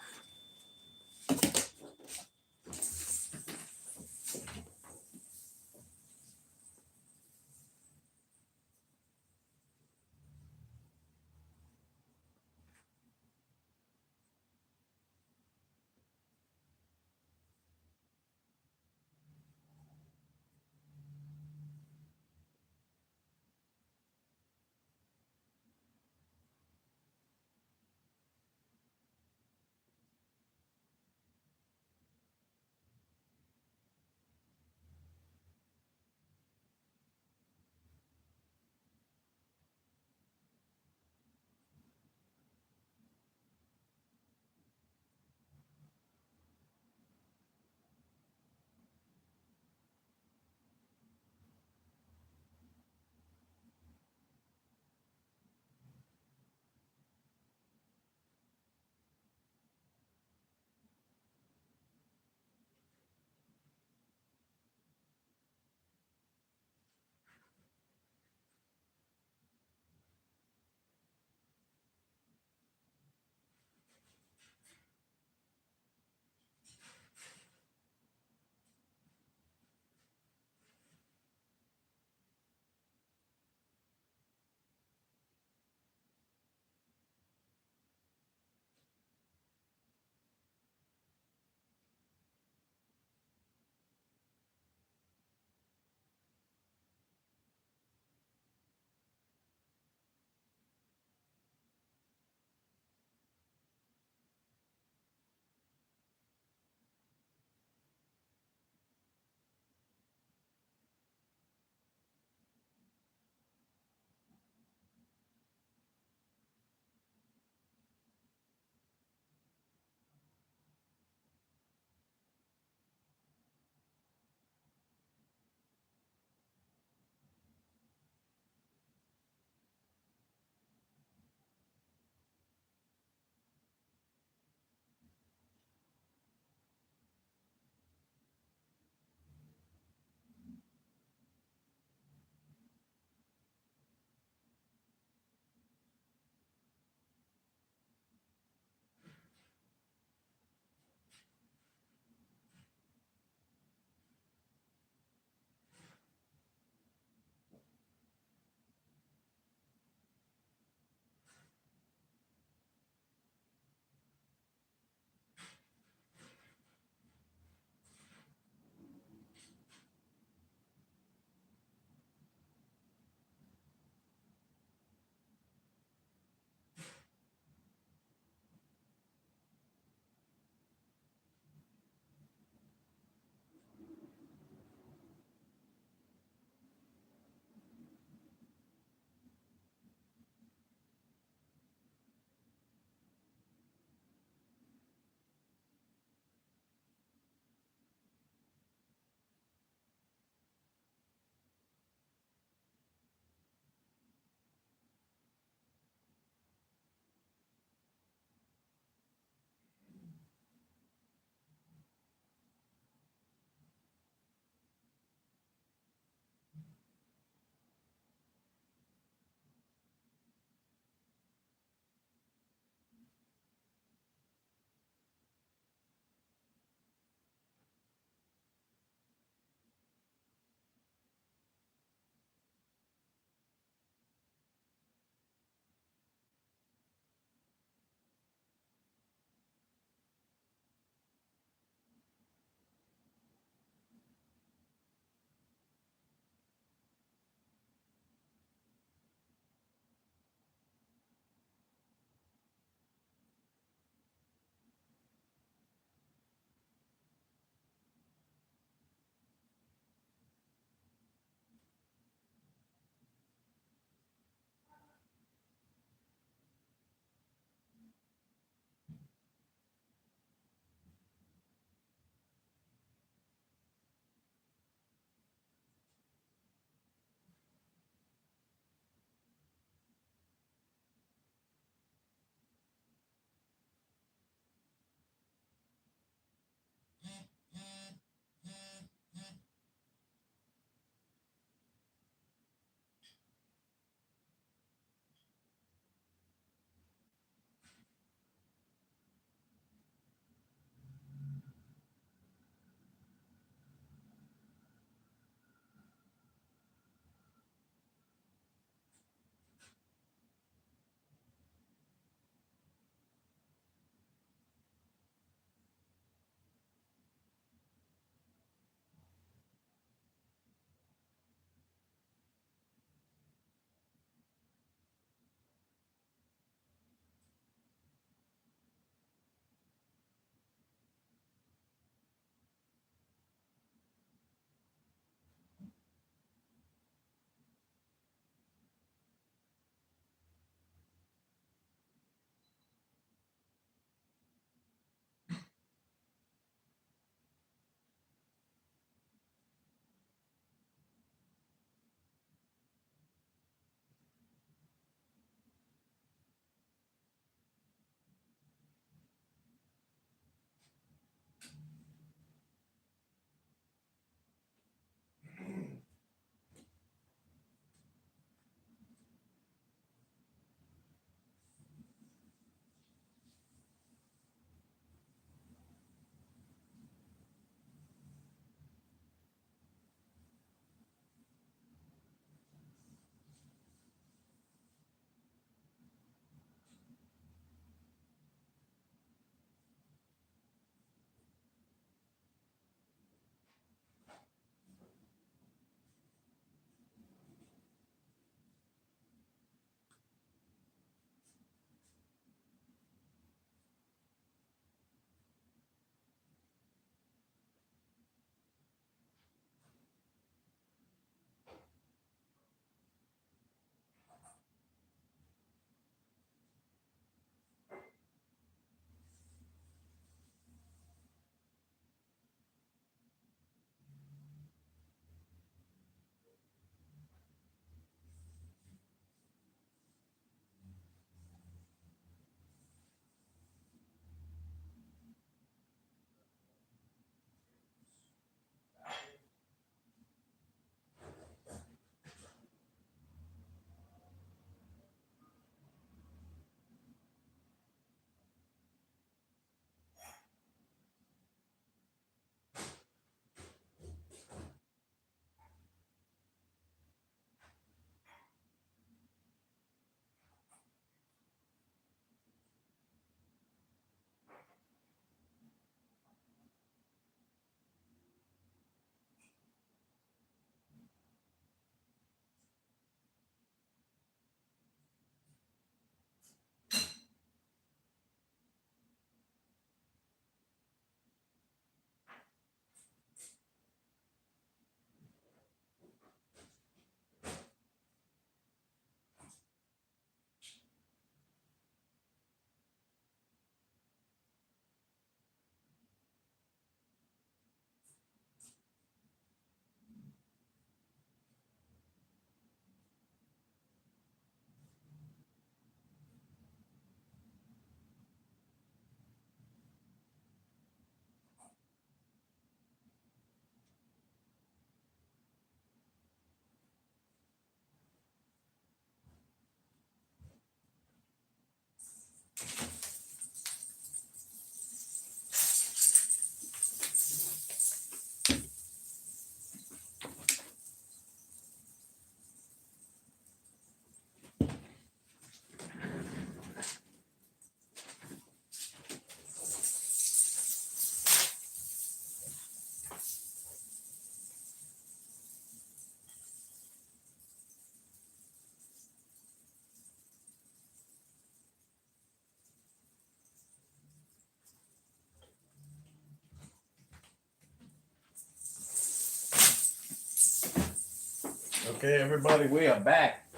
Okay, everybody, we are back.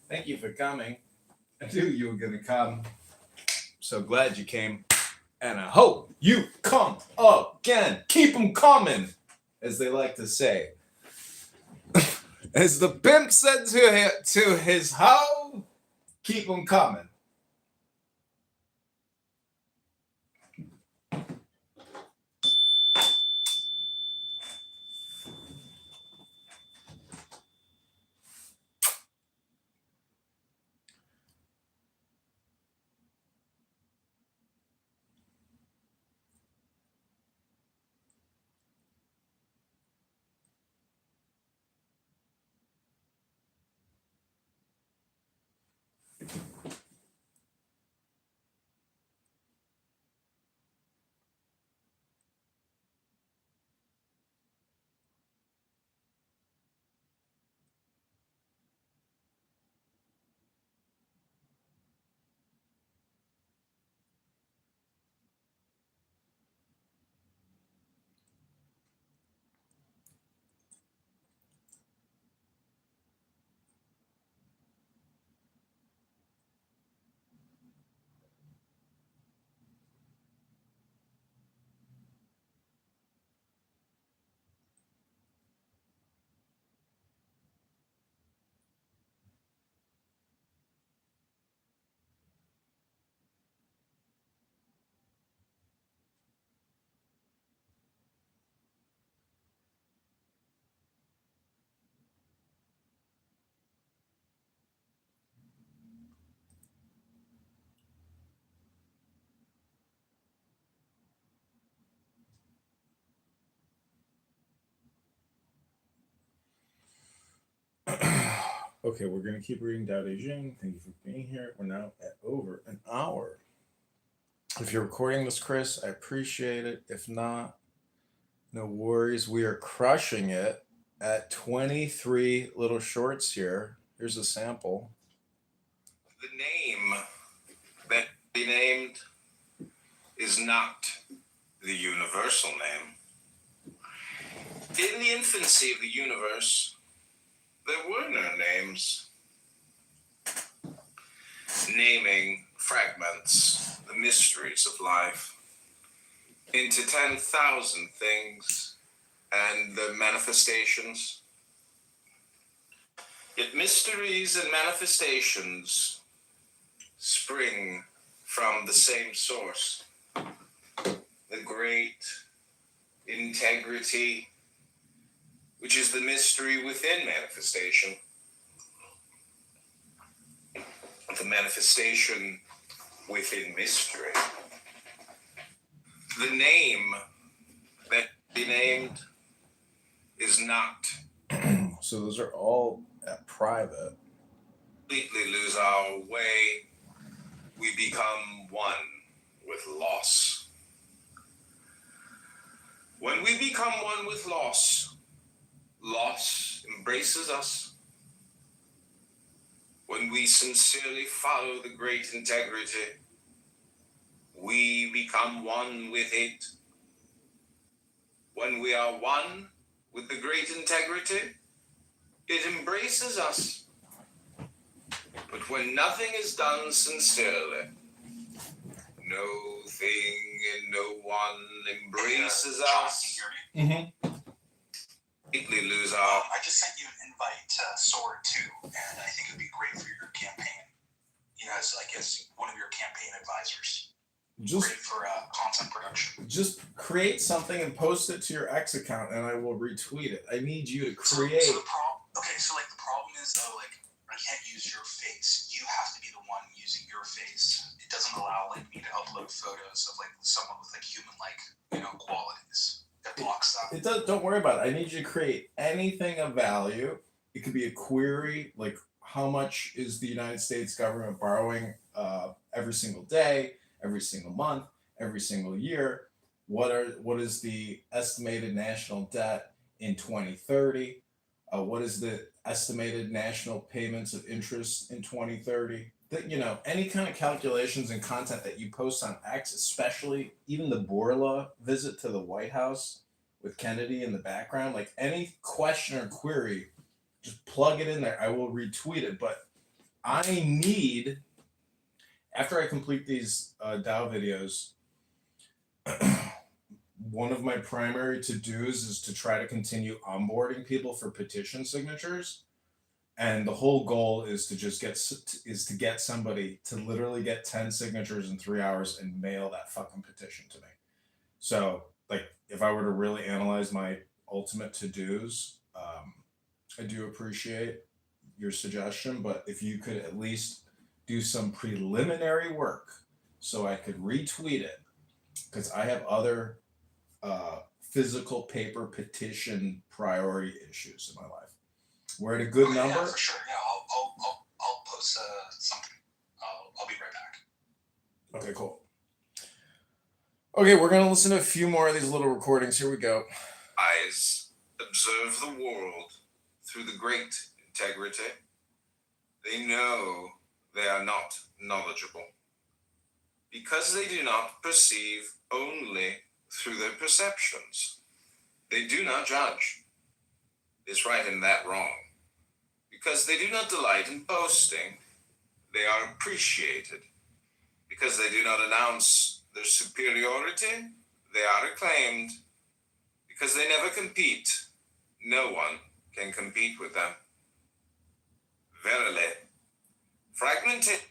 Thank you for coming. I knew you were going to come. So glad you came. And I hope you come again. Keep them coming, as they like to say. As the pimp said to his hoe, keep them coming. Okay, we're going to keep reading Dao De Jing. Thank you for being here. We're now at over an hour. If you're recording this, Chris, I appreciate it. If not, no worries. We are crushing it at 23 little shorts here. Here's a sample. The name that be named is not the universal name. In the infancy of the universe, there were no names. Naming fragments the mysteries of life into 10,000 things and the manifestations. Yet mysteries and manifestations spring from the same source. The great integrity, which is the mystery within manifestation. The manifestation within mystery. The name that be named is not. So those are all at private. Completely lose our way. We become one with loss. When we become one with loss, loss embraces us. When we sincerely follow the great integrity, we become one with it. When we are one with the great integrity, it embraces us. But when nothing is done sincerely, no thing and no one embraces us. Mm-hmm. Completely lose our. I just sent you an invite to Sword 2, and I think it would be great for your campaign. You know, as I guess one of your campaign advisors. Just great for content production. Just create something and post it to your X account, and I will retweet it. I need you to create. So the problem is though, like, I can't use your face. You have to be the one using your face. It doesn't allow like me to upload photos of like someone with like human-like, qualities. That blocks that. It does. Don't worry about it. I need you to create anything of value. It could be a query like how much is the United States government borrowing every single day, every single month, every single year. What is the estimated national debt in 2030? What is the estimated national payments of interest in 2030? Any kind of calculations and content that you post on X, especially even the Borla visit to the White House with Kennedy in the background, like any question or query just plug it in there. I will retweet it. But I need, after I complete these DAO videos, one of my primary to-dos is to try to continue onboarding people for petition signatures. And the whole goal is to just get somebody to literally get 10 signatures in 3 hours and mail that fucking petition to me. So, like, if I were to really analyze my ultimate to-dos, I do appreciate your suggestion, but if you could at least do some preliminary work so I could retweet it, because I have other physical paper petition priority issues in my life. We're at a good number. Yeah, for sure. Yeah, I'll post something. I'll be right back. Okay, cool. Okay, we're gonna listen to a few more of these little recordings. Here we go. Eyes observe the world through the great integrity. They know they are not knowledgeable because they do not perceive only through their perceptions. They do not judge this right and that wrong. Because they do not delight in boasting, they are appreciated. Because they do not announce their superiority, they are acclaimed. Because they never compete, no one can compete with them. Verily, fragmentation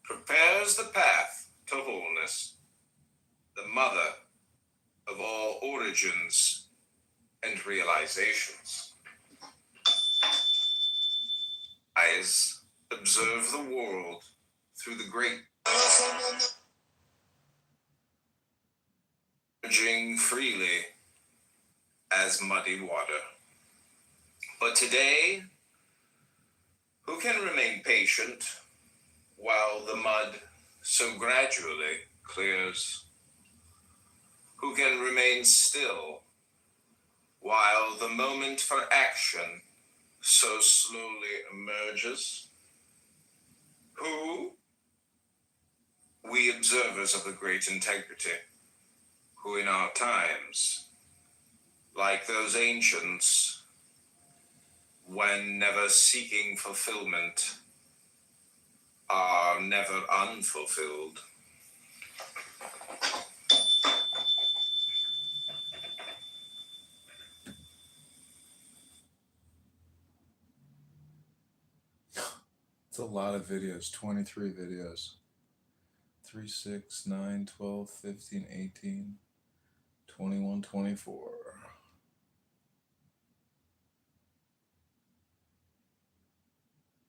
prepares the path to wholeness, the mother of all origins and realizations. Eyes observe the world through the great merging freely as muddy water. But today, who can remain patient while the mud so gradually clears? Who can remain still while the moment for action so slowly emerges? Who? We observers of the great integrity, who in our times, like those ancients, when never seeking fulfillment, are never unfulfilled. It's a lot of videos, 23 videos. 3, 6, 9, 12, 15, 18, 21, 24.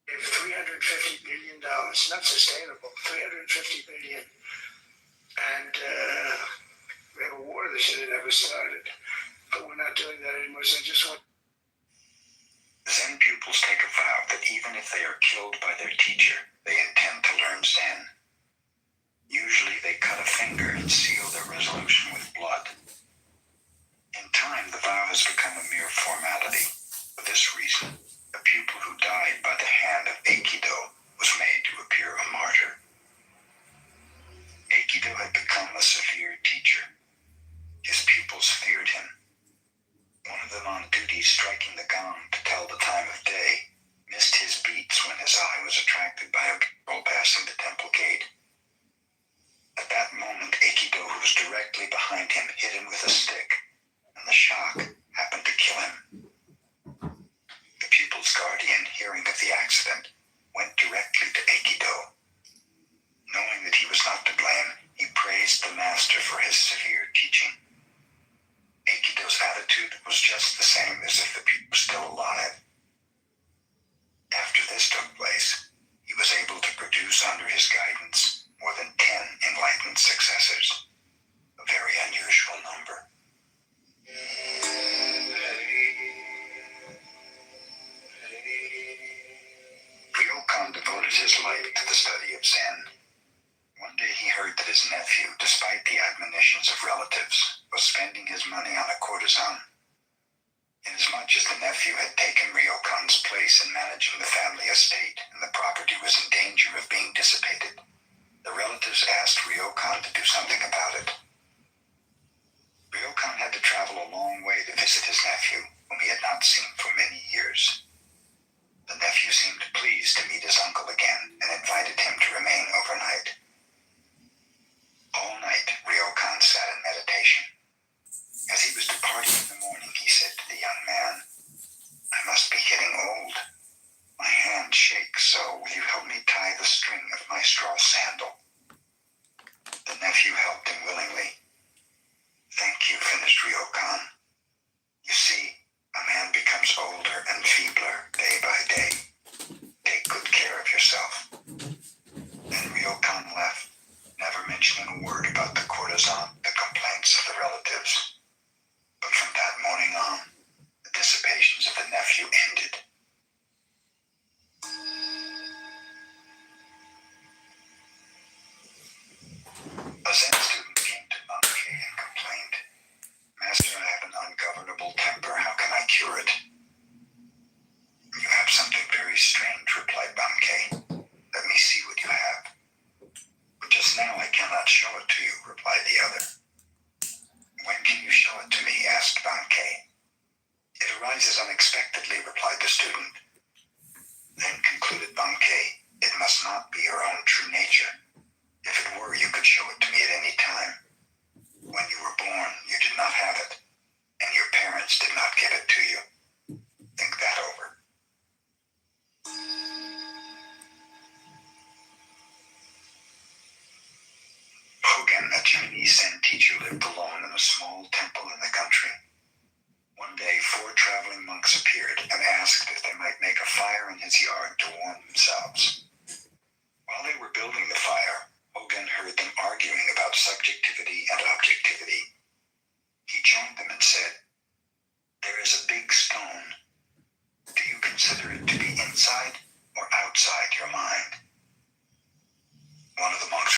$350 billion, not sustainable, $350 billion. And we have a war that should have never started. But we're not doing that anymore, so I just want. Zen pupils take a vow that even if they are killed by their teacher, they intend to learn Zen. Usually they cut a finger and seal their resolution with blood. In time, the vow has become a mere formality. For this reason, a pupil who died by the hand of Aikido was made to appear a martyr. Aikido had become a severe teacher. His pupils feared him. One of them on duty striking the gong to tell the time of day missed his beats when his eye was attracted by a girl passing the temple gate. At that moment, Aikido, who was directly behind him, hit him with a stick, and the shock happened to kill him. The pupil's guardian, hearing of the accident, went directly to Aikido. Knowing that he was not to blame, he praised the master for his severe teaching. Aikido's attitude was just the same as if the pupil was still alive. After this took place, he was able to produce under his guidance more than 10 enlightened successors, a very unusual number. Ryokan devoted his life to the study of Zen. One day he heard that his nephew, despite the admonitions of relatives, was spending his money on a courtesan. Inasmuch as the nephew had taken Ryokan's place in managing the family estate and the property was in danger of being dissipated, the relatives asked Ryokan to do something about it. Ryokan had to travel a long way to visit his nephew, whom he had not seen for many years. The nephew seemed pleased to meet his uncle again and invited him to remain overnight. All night, Ryokan sat in meditation. As he was departing in the morning, he said to the young man, "I must be getting old. My hand shakes, so will you help me tie the string of my straw sandal?" The nephew helped him willingly. "Thank you," finished Ryokan. "You see, a man becomes older and feebler day by day. Take good care of yourself." Then Ryokan left, never mentioning a word about the courtesan, the complaints of the relatives. But from that morning on, the dissipations of the nephew ended. A Zen student came to Bankei and complained, "Master, I have an ungovernable temper. How can I cure it?" "You have something very strange," replied Bankei. "Let me see what you have." "But just now I cannot show it to you," replied the other. "When can you show it to me?" asked Bankei. "It arises unexpectedly," replied the student. Then concluded Bankei, "It must not be your own true nature. If it were, you could show it to me at any time. When you were born, you did not have it, and your parents did not give it to you. Think that over." Hogan, a Chinese Zen teacher, lived alone in a small temple in the country. One day, 4 traveling monks appeared and asked if they might make a fire in his yard to warm themselves. While they were building the fire, Hogan heard them arguing about subjectivity and objectivity. He joined them and said, "There is a big stone. Do you consider it to be inside or outside your mind?" One of the monks